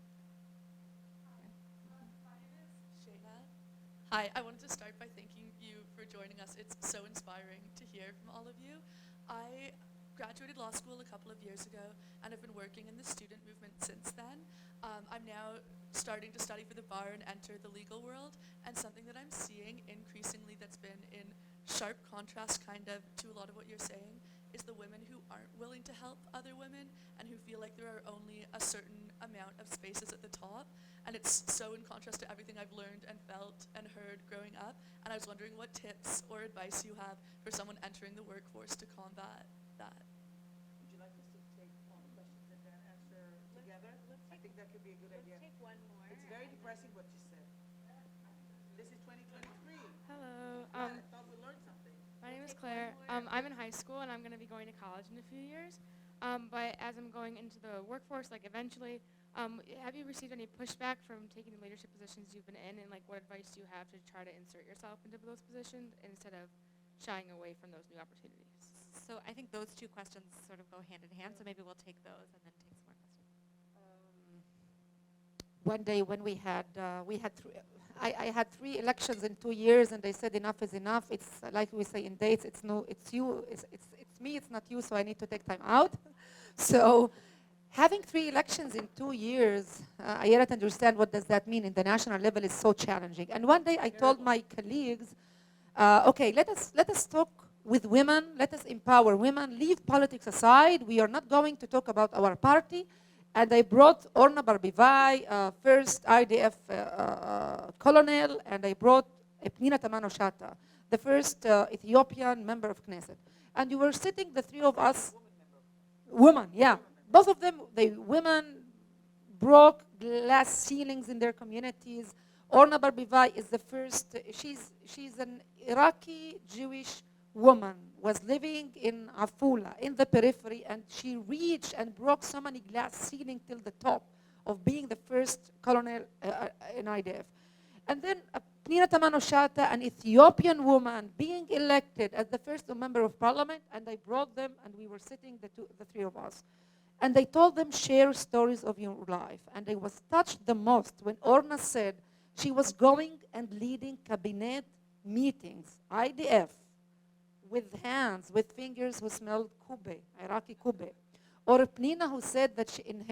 Hi, I wanted to start by thanking you for joining us. It's so inspiring to hear from all of you. I graduated law school a couple of years ago and have been working in the student movement since then. I'm now starting to study for the bar and enter the legal world, and something that I'm seeing increasingly that's been in sharp contrast kind of to a lot of what you're saying is the women who aren't willing to help other women and who feel like there are only a certain amount of spaces at the top. And it's so in contrast to everything I've learned and felt and heard growing up. And I was wondering what tips or advice you have for someone entering the workforce to combat that. Would you like us to take all the questions and then answer together? I think that could be a good idea. Let's take one more. It's very depressing what you said. This is 2023. Hello. I thought we learned something. My name is Claire. I'm in high school and I'm going to be going to college in a few years. But as I'm going into the workforce, like eventually, have you received any pushback from taking the leadership positions you've been in, and like what advice do you have to try to insert yourself into those positions instead of shying away from those new opportunities? So I think those two questions sort of go hand in hand, so maybe we'll take those and then take some more questions. One day when I had 3 elections in 2 years, and they said enough is enough. It's like we say in dates, it's you, it's me, it's not you, so I need to take time out. So having 3 elections in 2 years, I yet understand what does that mean in the national level is so challenging. And one day I told my colleagues, okay, let us talk with women, let us empower women, leave politics aside. We are not going to talk about our party. And I brought Orna Barbivai, first IDF colonel, and I brought Pnina Tamano-Shata, the first Ethiopian member of Knesset. And we were sitting, the 3 of us, women, yeah. Both of them, women broke glass ceilings in their communities. Orna Barbivai is the first, she's an Iraqi Jewish woman, was living in Afula, in the periphery, and she reached and broke so many glass ceiling till the top of being the first colonel in IDF. And then Pnina Tamano-Shata, an Ethiopian woman, being elected as the first member of parliament, and I brought them, and we were sitting, the 3 of us. And I told them, share stories of your life. And I was touched the most when Orna said she was going and leading cabinet meetings, IDF, with hands, with fingers who smelled kube, Iraqi kube. Or Pnina, who said that she, in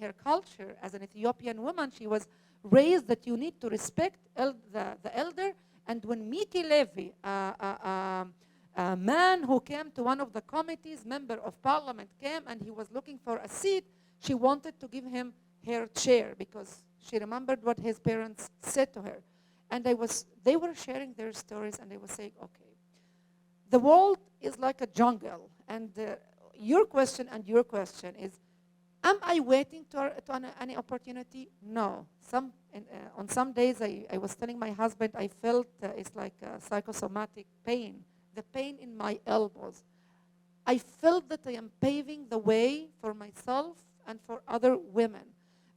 her culture, as an Ethiopian woman, she was raised that you need to respect the elder. And when Miki Levy, a man who came to one of the committees, member of parliament, came and he was looking for a seat, she wanted to give him her chair because she remembered what his parents said to her. And they were sharing their stories, and they were saying, okay, the world is like a jungle, and your question is, am I waiting to any opportunity? No. On some days, I was telling my husband, I felt it's like a psychosomatic pain, the pain in my elbows. I felt that I am paving the way for myself and for other women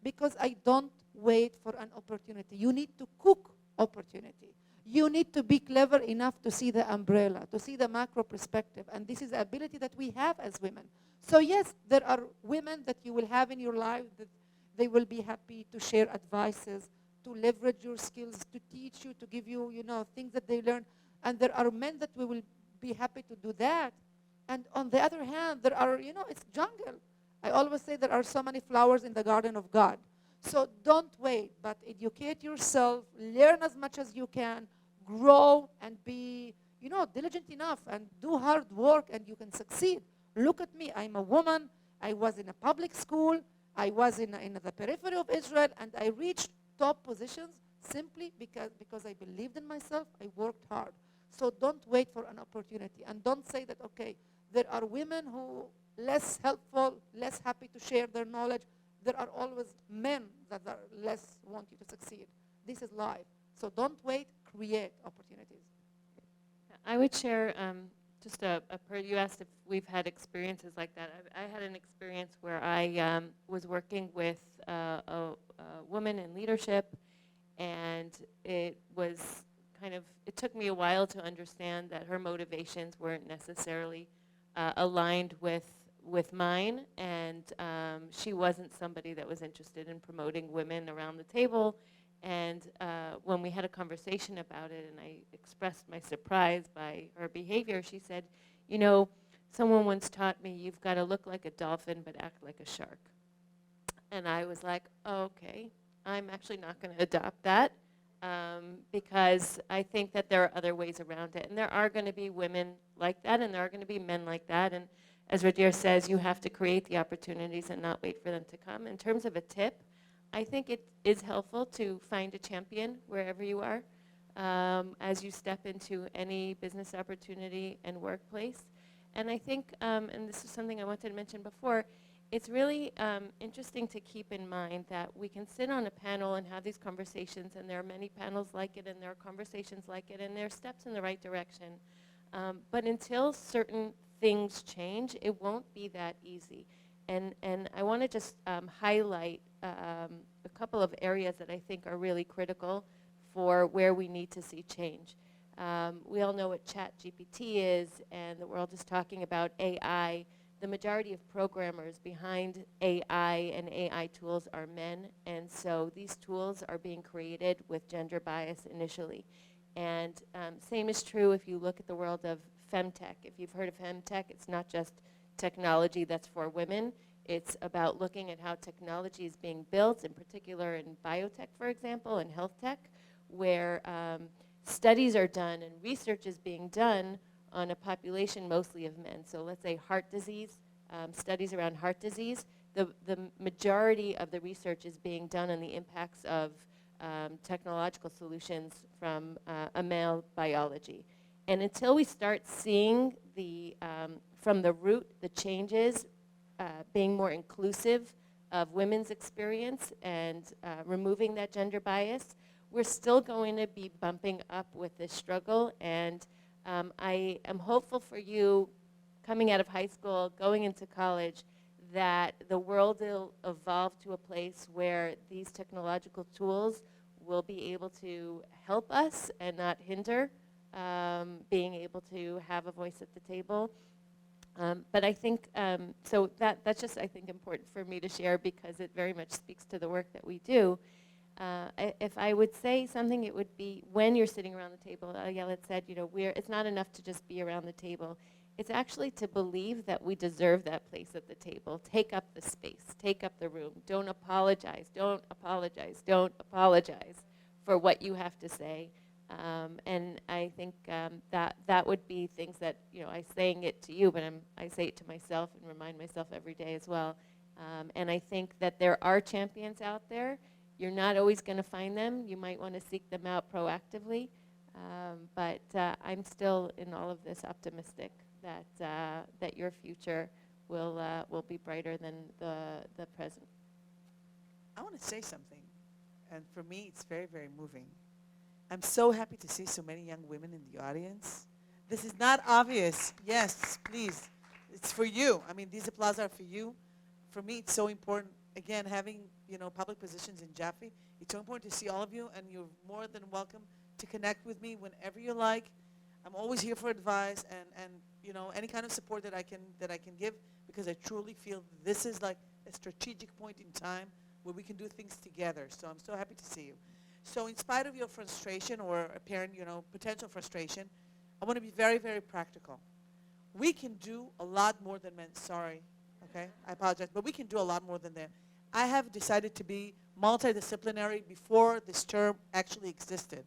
because I don't wait for an opportunity. You need to cook opportunity. You need to be clever enough to see the umbrella, to see the macro perspective. And this is the ability that we have as women. So yes, there are women that you will have in your life that they will be happy to share advices, to leverage your skills, to teach you, to give you, things that they learn. And there are men that we will be happy to do that. And on the other hand, there are, it's jungle. I always say there are so many flowers in the garden of God. So don't wait, but educate yourself, learn as much as you can, grow and be, diligent enough and do hard work, and you can succeed. Look at me. I'm a woman. I was in a public school. I was in the periphery of Israel, and I reached top positions simply because I believed in myself. I worked hard. So don't wait for an opportunity, and don't say that, okay, there are women who less helpful, less happy to share their knowledge. There are always men that are less want you to succeed. This is life. So don't wait, create opportunities. I would share you asked if we've had experiences like that. I had an experience where I was working with a woman in leadership, and it took me a while to understand that her motivations weren't necessarily aligned with mine, and she wasn't somebody that was interested in promoting women around the table. And when we had a conversation about it and I expressed my surprise by her behavior, she said, Someone once taught me, you've got to look like a dolphin but act like a shark. And I was like, okay, I'm actually not going to adopt that because I think that there are other ways around it. And there are going to be women like that, and there are going to be men like that. And as Gadeer says, you have to create the opportunities and not wait for them to come. In terms of a tip, I think it is helpful to find a champion wherever you are as you step into any business opportunity and workplace. And I think, and this is something I wanted to mention before, it's really interesting to keep in mind that we can sit on a panel and have these conversations, and there are many panels like it, and there are conversations like it, and there are steps in the right direction. But until certain things change, it won't be that easy. And I want to just highlight a couple of areas that I think are really critical for where we need to see change. We all know what ChatGPT is, and the world is talking about AI. The majority of programmers behind AI and AI tools are men, and so these tools are being created with gender bias initially. And same is true if you look at the world of femtech. If you've heard of femtech, it's not just technology that's for women. It's about looking at how technology is being built, in particular in biotech, for example, and health tech, where studies are done and research is being done on a population mostly of men. So let's say heart disease, studies around heart disease. The majority of the research is being done on the impacts of technological solutions from a male biology. And until we start seeing from the root, the changes being more inclusive of women's experience and removing that gender bias, we're still going to be bumping up with this struggle. And I am hopeful for you coming out of high school, going into college, that the world will evolve to a place where these technological tools will be able to help us and not hinder being able to have a voice at the table. But I think, so that's just, I think, important for me to share because it very much speaks to the work that we do. If I would say something, it would be when you're sitting around the table, Ayelet said, it's not enough to just be around the table. It's actually to believe that we deserve that place at the table. Take up the space, take up the room. Don't apologize, don't apologize, don't apologize for what you have to say. And I think that would be things that, I'm saying it to you, but I say it to myself and remind myself every day as well. And I think that there are champions out there. You're not always going to find them. You might want to seek them out proactively. But I'm still, in all of this, optimistic that your future will be brighter than the present. I want to say something, and for me, it's very, very moving. I'm so happy to see so many young women in the audience. This is not obvious. Yes, please. It's for you. I mean, these applause are for you. For me, it's so important. Again, having public positions in Jaffe, it's so important to see all of you, and you're more than welcome to connect with me whenever you like. I'm always here for advice and any kind of support that I can give, because I truly feel this is like a strategic point in time where we can do things together. So I'm so happy to see you. So in spite of your frustration or apparent, potential frustration, I want to be very, very practical. We can do a lot more than men. Sorry, okay? I apologize, but we can do a lot more than that. I have decided to be multidisciplinary before this term actually existed.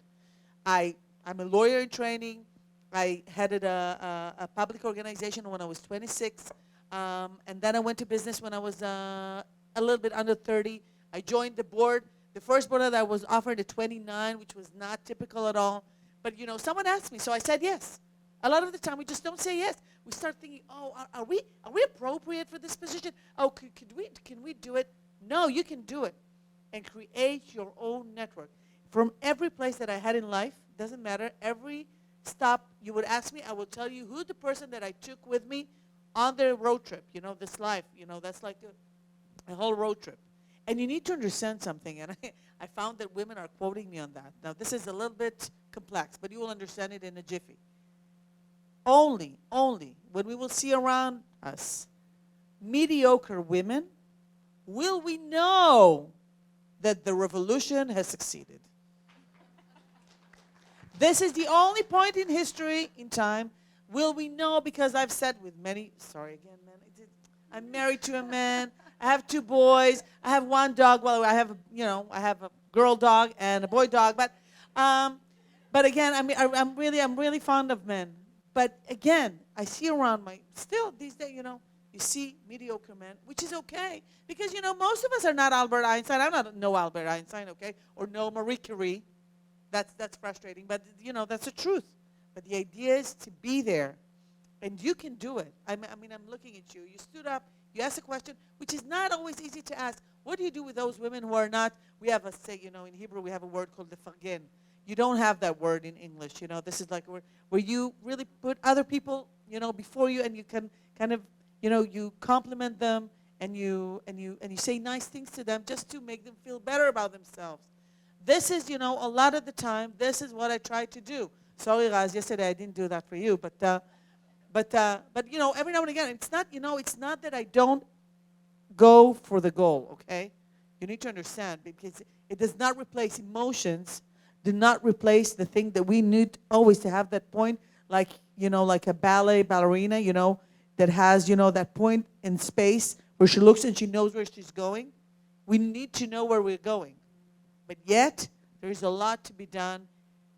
I'm a lawyer in training. I headed a public organization when I was 26, and then I went to business when I was a little bit under 30. I joined the board. The first board that I was offered at 29, which was not typical at all. But, someone asked me, so I said yes. A lot of the time, we just don't say yes. We start thinking, oh, are we appropriate for this position? Oh, can we do it? No, you can do it. And create your own network. From every place that I had in life, doesn't matter, every stop you would ask me, I will tell you who the person that I took with me on their road trip, this life, that's like a whole road trip. And you need to understand something, and I found that women are quoting me on that. Now, this is a little bit complex, but you will understand it in a jiffy. Only when we will see around us mediocre women will we know that the revolution has succeeded. This is the only point in history, in time, Will we know? Because I've said with many, sorry again, man, I'm married to a man. I have 2 boys. I have 1 dog. Well, I have, I have a girl dog and a boy dog. But again, I mean, I'm really fond of men. But again, I see around still these days, you see mediocre men, which is okay. Because, most of us are not Albert Einstein. I'm not no Albert Einstein, okay? Or no Marie Curie. That's frustrating. But, that's the truth. But the idea is to be there. And you can do it. I mean, I'm looking at you. You stood up. You asked a question, which is not always easy to ask. What do you do with those women who are not, we have a say, in Hebrew, we have a word called lefargen. You don't have that word in English. This is like a word where you really put other people, before you, and you can kind of, you compliment them and you say nice things to them just to make them feel better about themselves. This is, a lot of the time, this is what I try to do. Sorry, Raz, yesterday I didn't do that for you, but every now and again, it's not that I don't go for the goal, okay? You need to understand, because it does not replace emotions, do not replace the thing that we need always to have that point, like a ballerina, that has, that point in space where she looks and she knows where she's going. We need to know where we're going. But yet, there is a lot to be done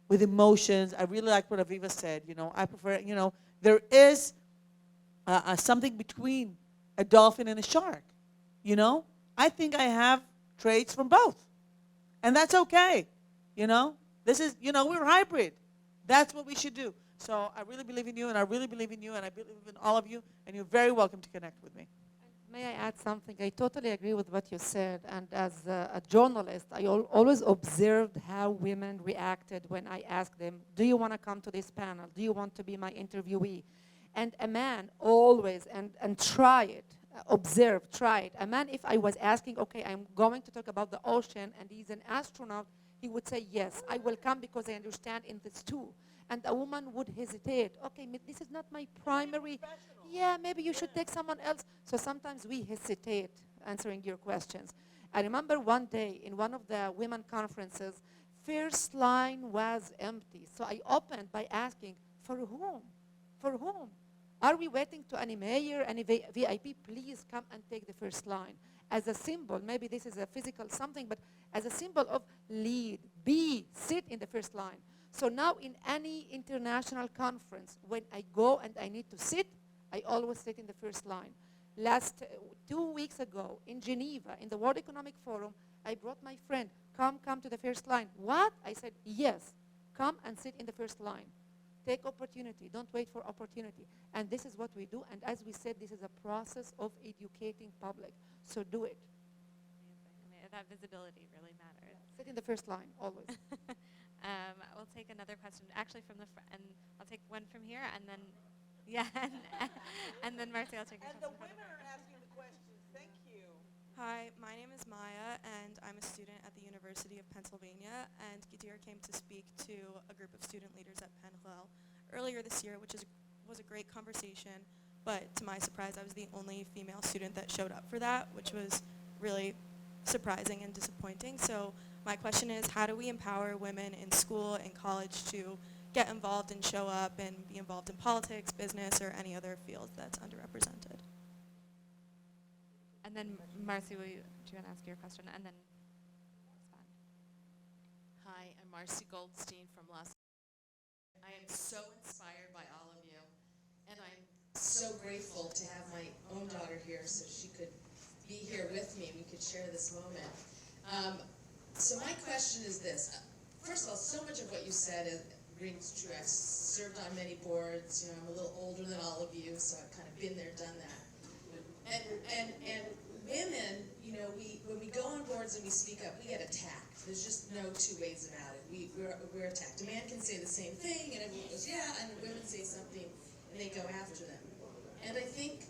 with emotions. I really like what Aviva said, I prefer, there is something between a dolphin and a shark, I think I have traits from both. And that's okay, This is, we're hybrid. That's what we should do. So I really believe in you, and I really believe in you, and I believe in all of you, and you're very welcome to connect with me. May I add something? I totally agree with what you said. And as a journalist, I always observed how women reacted when I asked them, do you want to come to this panel? Do you want to be my interviewee? And a man always, and try it, observe, try it. A man, if I was asking, okay, I'm going to talk about the ocean, and he's an astronaut, he would say, yes, I will come because I understand in this too. And a woman would hesitate. Okay, this is not my primary. Yeah, maybe you should take someone else. So sometimes we hesitate answering your questions. I remember one day in one of the women conferences, first line was empty. So I opened by asking, for whom? For whom? Are we waiting to any mayor, any VIP? Please come and take the first line. As a symbol, maybe this is a physical something, but as a symbol of lead, sit in the first line. So now in any international conference, when I go and I need to sit, I always sit in the first line. 2 weeks ago in Geneva, in the World Economic Forum, I brought my friend, come to the first line. What? I said, yes, come and sit in the first line. Take opportunity, don't wait for opportunity. And this is what we do, and as we said, this is a process of educating public. So do it. I mean, that visibility really matters. Sit in the first line, always. We'll take another question, actually from the front, and I'll take one from here, and then, and then Marcy, I'll take your question. And the women are asking the questions. Thank you. Hi, my name is Maya, and I'm a student at the University of Pennsylvania, and Gadeer came to speak to a group of student leaders at Penn Hillel earlier this year, which was a great conversation, but to my surprise, I was the only female student that showed up for that, which was really surprising and disappointing. So my question is, how do we empower women in school and college to get involved and show up and be involved in politics, business, or any other field that's underrepresented? And then Marcy, do you want to ask your question, and then respond? Hi, I'm Marcy Goldstein from Los Angeles. I am so inspired by all of you, and I'm so grateful to have my own daughter here so she could be here with me and we could share this moment. So my question is this. First of all, so much of what you said rings true. I've served on many boards. I'm a little older than all of you, so I've kind of been there, done that. And women, when we go on boards and we speak up, we get attacked. There's just no two ways about it. We're attacked. A man can say the same thing, and everyone goes, yeah, and the women say something, and they go after them. And I think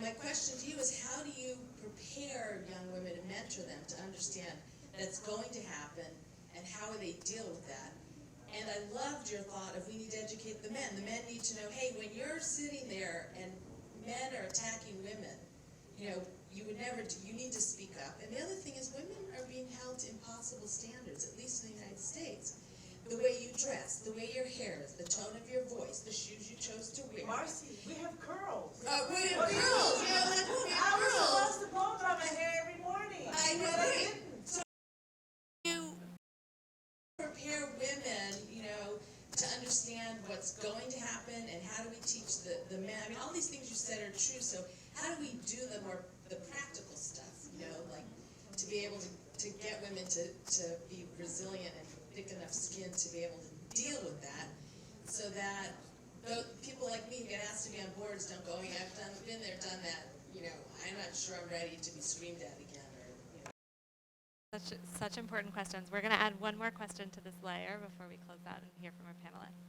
my question to you is, how do you prepare young women and mentor them to understand that's going to happen, and how do they deal with that? And I loved your thought of we need to educate the men. The men need to know, hey, when you're sitting there and men are attacking women, you need to speak up. And the other thing is, women are being held to impossible standards, at least in the United States. The way you dress, the way your hair is, the tone of your voice, the shoes you chose to wear, Marcy, we have curls. We have girls, you know, like, we have I was girls. supposed to blow dry my hair every morning. I know, but I right? didn't. So you prepare women, you know, to understand what's going to happen and how do we teach the men. I mean, all these things you said are true, so how do we do the practical stuff, you know, like to be able to get women to be resilient and thick enough skin to be able to deal with that, so that people like me who get asked to be on boards don't go, yeah, I've been there, done that, you know, I'm not sure I'm ready to be screamed at again, or, you know. Such important questions. We're going to add one more question to this layer before we close out and hear from our panelists.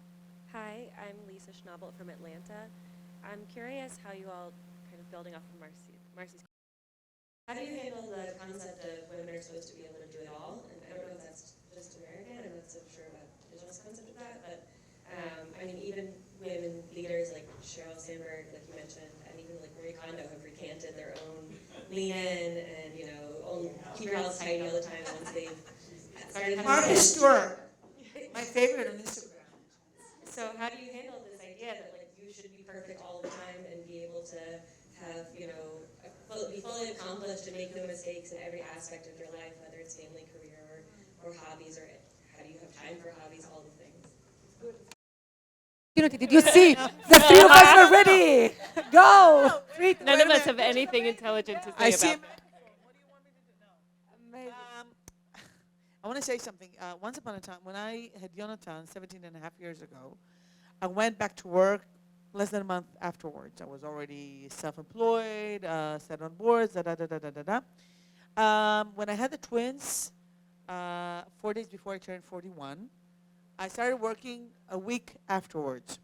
Hi, I'm Lisa Schnabel from Atlanta. I'm curious how you all, kind of building off of Marcy's, how do you handle the concept of women are supposed to be able to do it all? And I don't know if that's just American. I'm not so sure about Israel's concept of that, but I mean, even women leaders like Sheryl Sandberg, like you mentioned, and even like Marie Kondo have recanted their own lean in and, you know, keep your house tidy all the time once they've started having Martha kids. Stewart, my favorite on Instagram. So how do you handle this idea that like you should be perfect all the time and be able to have, you know, be fully accomplished and make no mistakes in every aspect of your life, whether it's family, career, or hobbies, or how do you have time for hobbies, all the things. Unity, did you see? The three of us are ready. Go. None of us have anything intelligent to say I see. about that. I want to say something. Once upon a time, when I had Jonathan 17 and a half years ago, I went back to work less than a month afterwards. I was already self-employed, set on boards, da-da-da-da-da-da. When I had the twins, 4 days before I turned 41, I started working a week afterwards.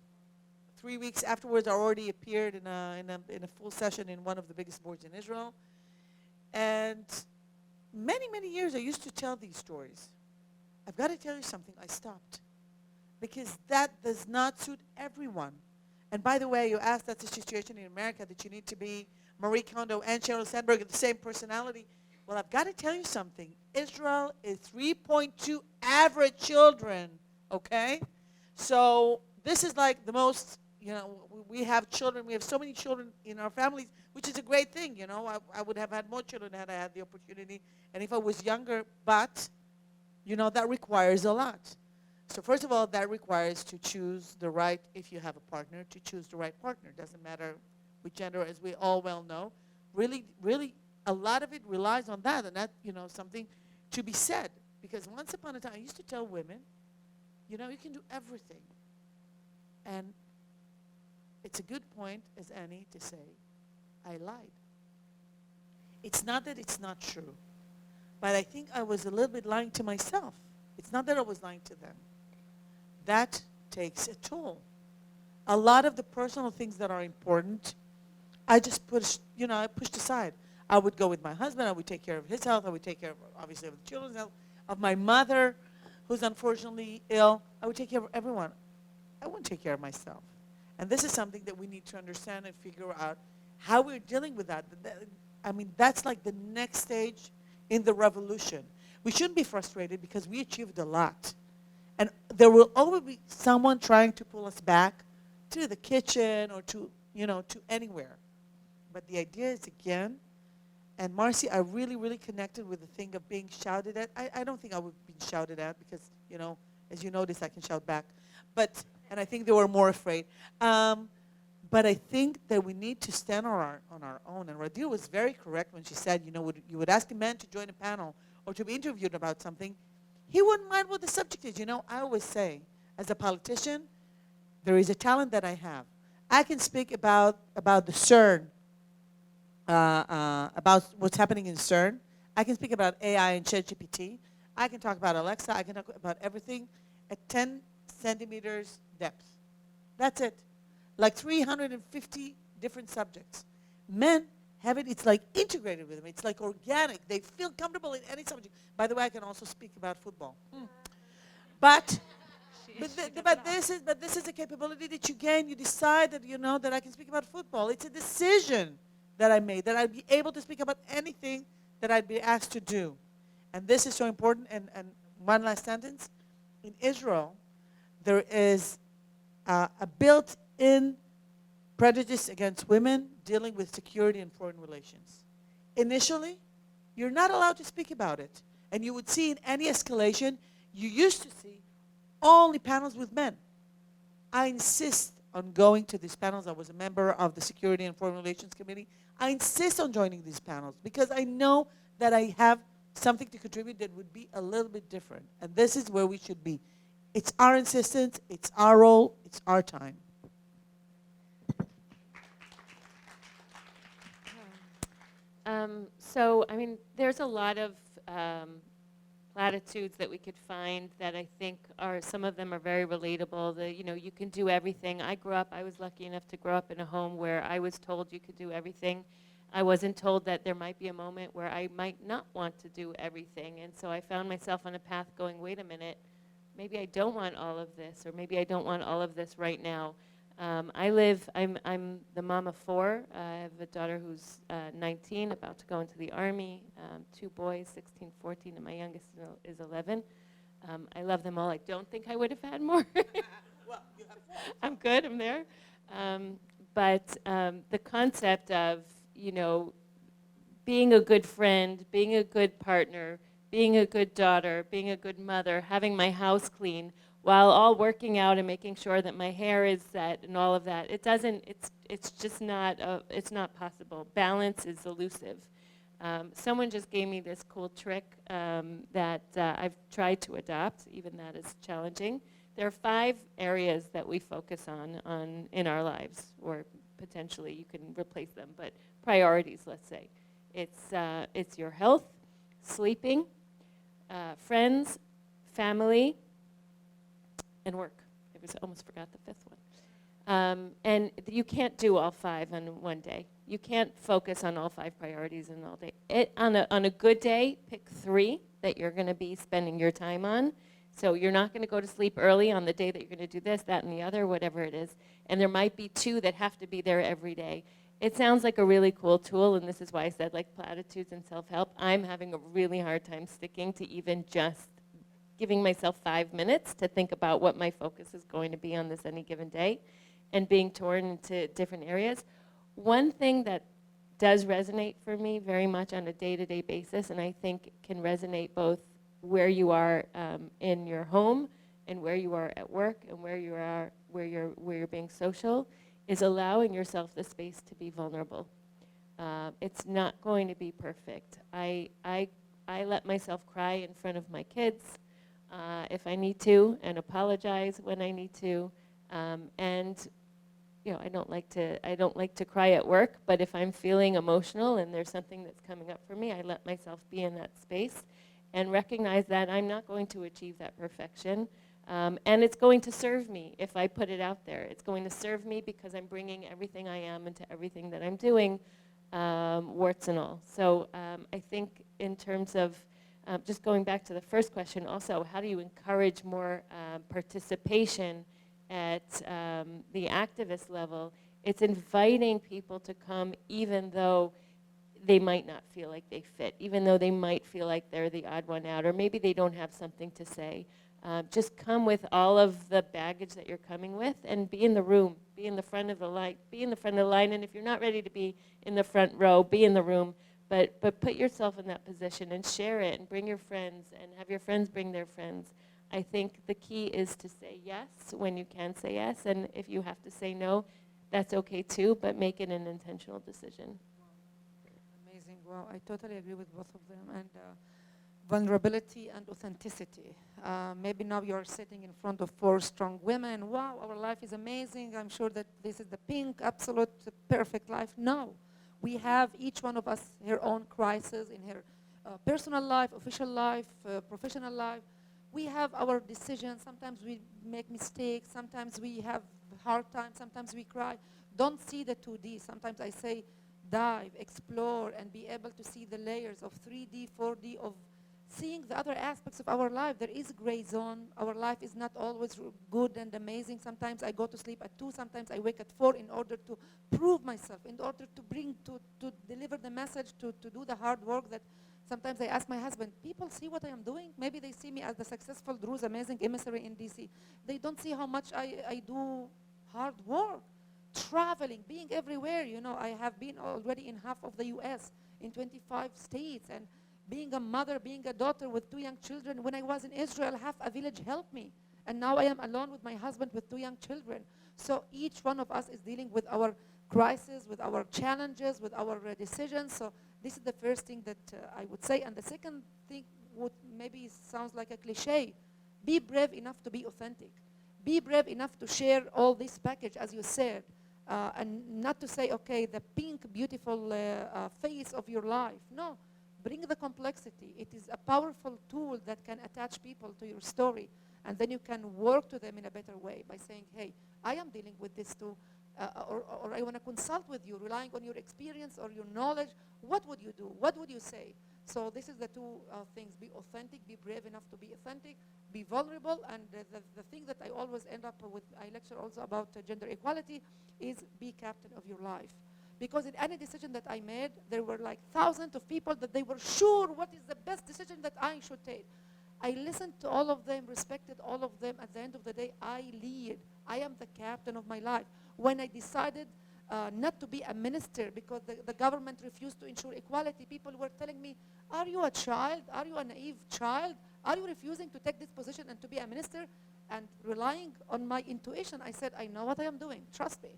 3 weeks afterwards, I already appeared in a full session in one of the biggest boards in Israel. And many, many years I used to tell these stories. I've got to tell you something, I stopped. Because that does not suit everyone. And by the way, you asked, that's the situation in America, that you need to be Marie Kondo and Sheryl Sandberg, the same personality. Well, I've got to tell you something. Israel is 3.2 average children, okay? So this is like the most, you know, we have children. We have so many children in our families, which is a great thing, you know. I would have had more children had I had the opportunity. And if I was younger, but, you know, that requires a lot. So first of all, that requires to choose the right, if you have a partner, to choose the right partner. Doesn't matter which gender, as we all well know. Really, really, a lot of it relies on that, and that, you know, something to be said. Because once upon a time, I used to tell women, you know, you can do everything. And it's a good point, as Annie, to say, I lied. It's not that it's not true, but I think I was a little bit lying to myself. It's not that I was lying to them. That takes a toll. A lot of the personal things that are important, I just pushed aside. I would go with my husband, I would take care of his health, I would take care of, obviously, of the children's health, of my mother, who's unfortunately ill. I would take care of everyone. I wouldn't take care of myself. And this is something that we need to understand and figure out how we're dealing with that. I mean, that's like the next stage in the revolution. We shouldn't be frustrated because we achieved a lot. And there will always be someone trying to pull us back to the kitchen or to, you know, to anywhere. But the idea is, again, and Marcy, I really, really connected with the thing of being shouted at. I don't think I would be shouted at because, you know, as you notice, I can shout back. And I think they were more afraid. But I think that we need to stand on our own. And Gadeer was very correct when she said, you know, you would ask a man to join a panel or to be interviewed about something. He wouldn't mind what the subject is. You know, I always say, as a politician, there is a talent that I have. I can speak about the CERN, about what's happening in CERN. I can speak about AI and ChatGPT. I can talk about Alexa. I can talk about everything at 10 centimeters depth. That's it. Like 350 different subjects. Men have it, it's like integrated with them. It's like organic. They feel comfortable in any subject. By the way, I can also speak about football. But this is a capability that you gain. You decide that, you know, that I can speak about football. It's a decision that I made, that I'd be able to speak about anything that I'd be asked to do. And this is so important. And one last sentence. In Israel, there is a built-in prejudice against women dealing with security and foreign relations. Initially, you're not allowed to speak about it. And you would see in any escalation, you used to see only panels with men. I insist on going to these panels. I was a member of the Security and Foreign Relations Committee. I insist on joining these panels because I know that I have something to contribute that would be a little bit different. And this is where we should be. It's our insistence, it's our role, it's our time. So, I mean, there's a lot of platitudes that we could find that I think are, some of them are very relatable. You can do everything. I was lucky enough to grow up in a home where I was told you could do everything. I wasn't told that there might be a moment where I might not want to do everything. And so I found myself on a path going, wait a minute, maybe I don't want all of this, or maybe I don't want all of this right now. I'm the mom of 4. I have a daughter who's 19, about to go into the Army, 2 boys, 16, 14, and my youngest is 11. I love them all. I don't think I would have had more. Well, you have 4. I'm good, I'm there. But the concept of, being a good friend, being a good partner, being a good daughter, being a good mother, having my house clean, while all working out and making sure that my hair is set and all of that, it's just not, it's not possible. Balance is elusive. Someone just gave me this cool trick that I've tried to adopt, even that is challenging. There are 5 areas that we focus on in our lives, or potentially you can replace them, but priorities, let's say. It's your health, sleeping, friends, family, and work. I almost forgot the 5th one. And you can't do all 5 on one day. You can't focus on all 5 priorities in all day. On a good day, pick 3 that you're going to be spending your time on. So you're not going to go to sleep early on the day that you're going to do this, that, and the other, whatever it is. And there might be 2 that have to be there every day. It sounds like a really cool tool, and this is why I said, like, platitudes and self-help. I'm having a really hard time sticking to even just giving myself 5 minutes to think about what my focus is going to be on this any given day, and being torn into different areas. One thing that does resonate for me very much on a day-to-day basis, and I think can resonate both where you are in your home and where you are at work and where you're being social, is allowing yourself the space to be vulnerable. It's not going to be perfect. I let myself cry in front of my kids if I need to, and apologize when I need to. And I don't like to cry at work, but if I'm feeling emotional and there's something that's coming up for me, I let myself be in that space and recognize that I'm not going to achieve that perfection. And it's going to serve me if I put it out there. It's going to serve me because I'm bringing everything I am into everything that I'm doing, warts and all. So I think in terms of just going back to the first question also, how do you encourage more participation at the activist level? It's inviting people to come even though they might not feel like they fit, even though they might feel like they're the odd one out, or maybe they don't have something to say. Just come with all of the baggage that you're coming with and be in the room, be in the front of the line, and if you're not ready to be in the front row, be in the room, but put yourself in that position and share it and bring your friends and have your friends bring their friends. I think the key is to say yes when you can say yes, and if you have to say no, that's okay too, but make it an intentional decision. Amazing. Wow, I totally agree with both of them. And vulnerability and authenticity. Maybe now you're sitting in front of 4 strong women. Wow, our life is amazing. I'm sure that this is the pink, absolute, perfect life. No. We have, each one of us, her own crisis in her personal life, official life, professional life. We have our decisions. Sometimes we make mistakes. Sometimes we have hard times. Sometimes we cry. Don't see the 2D. Sometimes I say dive, explore, and be able to see the layers of 3D, 4D, of seeing the other aspects of our life. There is a gray zone. Our life is not always good and amazing. Sometimes I go to sleep at 2. Sometimes I wake at 4 in order to prove myself, in order to deliver the message, to do the hard work that sometimes I ask my husband, people see what I am doing? Maybe they see me as the successful Druze amazing emissary in DC. They don't see how much I do hard work. Try traveling, being everywhere. You know, I have been already in half of the US, in 25 states, and being a mother, being a daughter with 2 young children. When I was in Israel, half a village helped me. And now I am alone with my husband with 2 young children. So each one of us is dealing with our crisis, with our challenges, with our decisions. So this is the first thing that I would say. And the second thing would maybe sounds like a cliche. Be brave enough to be authentic. Be brave enough to share all this package, as you said. And not to say, okay, the pink, beautiful face of your life. No, bring the complexity. It is a powerful tool that can attach people to your story. And then you can work to them in a better way by saying, hey, I am dealing with this too. Or I want to consult with you, relying on your experience or your knowledge. What would you do? What would you say? So this is the 2 things. Be authentic, be brave enough to be authentic, be vulnerable. And the thing that I always end up with, I lecture also about gender equality, is be captain of your life. Because in any decision that I made, there were like thousands of people that they were sure what is the best decision that I should take. I listened to all of them, respected all of them. At the end of the day, I lead. I am the captain of my life. When I decided not to be a minister because the government refused to ensure equality, people were telling me, are you a child? Are you a naive child? Are you refusing to take this position and to be a minister? And relying on my intuition, I said, I know what I am doing. Trust me.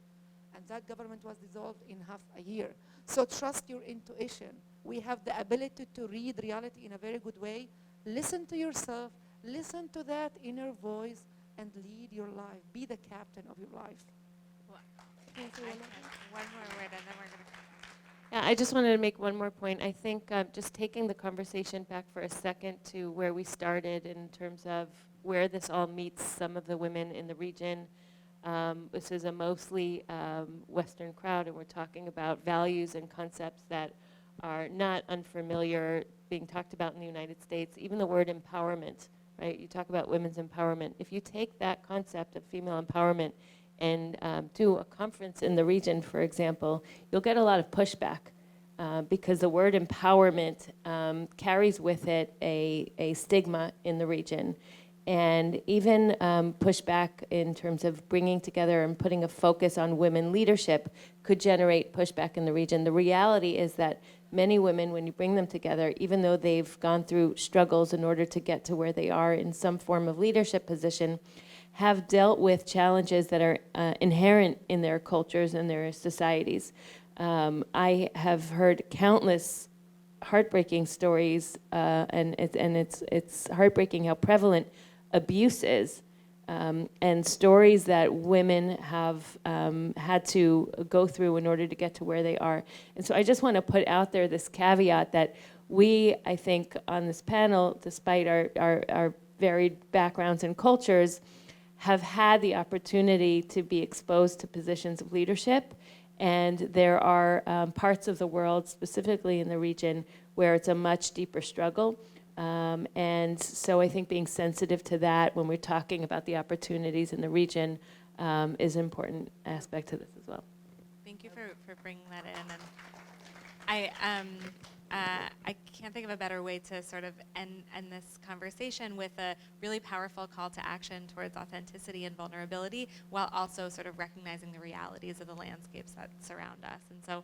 And that government was dissolved in half a year. So trust your intuition. We have the ability to read reality in a very good way. Listen to yourself, listen to that inner voice, and lead your life. Be the captain of your life. One more word, and then we're going to. Yeah, I just wanted to make one more point. I think just taking the conversation back for a second to where we started in terms of where this all meets some of the women in the region. This is a mostly Western crowd, and we're talking about values and concepts that are not unfamiliar being talked about in the United States. Even the word empowerment, right? You talk about women's empowerment. If you take that concept of female empowerment and do a conference in the region, for example, you'll get a lot of pushback because the word empowerment carries with it a stigma in the region. And even pushback in terms of bringing together and putting a focus on women leadership could generate pushback in the region. The reality is that many women, when you bring them together, even though they've gone through struggles in order to get to where they are in some form of leadership position, have dealt with challenges that are inherent in their cultures and their societies. I have heard countless heartbreaking stories, and it's heartbreaking how prevalent abuse is, and stories that women have had to go through in order to get to where they are. And so I just want to put out there this caveat that we, I think, on this panel, despite our varied backgrounds and cultures, have had the opportunity to be exposed to positions of leadership. And there are parts of the world, specifically in the region, where it's a much deeper struggle. And so I think being sensitive to that when we're talking about the opportunities in the region is an important aspect to this as well. Thank you for bringing that in. And I can't think of a better way to sort of end this conversation with a really powerful call to action towards authenticity and vulnerability, while also sort of recognizing the realities of the landscapes that surround us. And so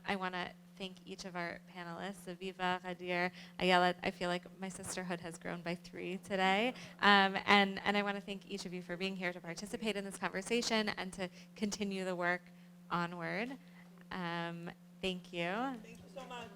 I want to thank each of our panelists, Aviva, Gadeer, Ayelet. I feel like my sisterhood has grown by 3 today. And I want to thank each of you for being here to participate in this conversation and to continue the work onward. Thank you. Thank you so much.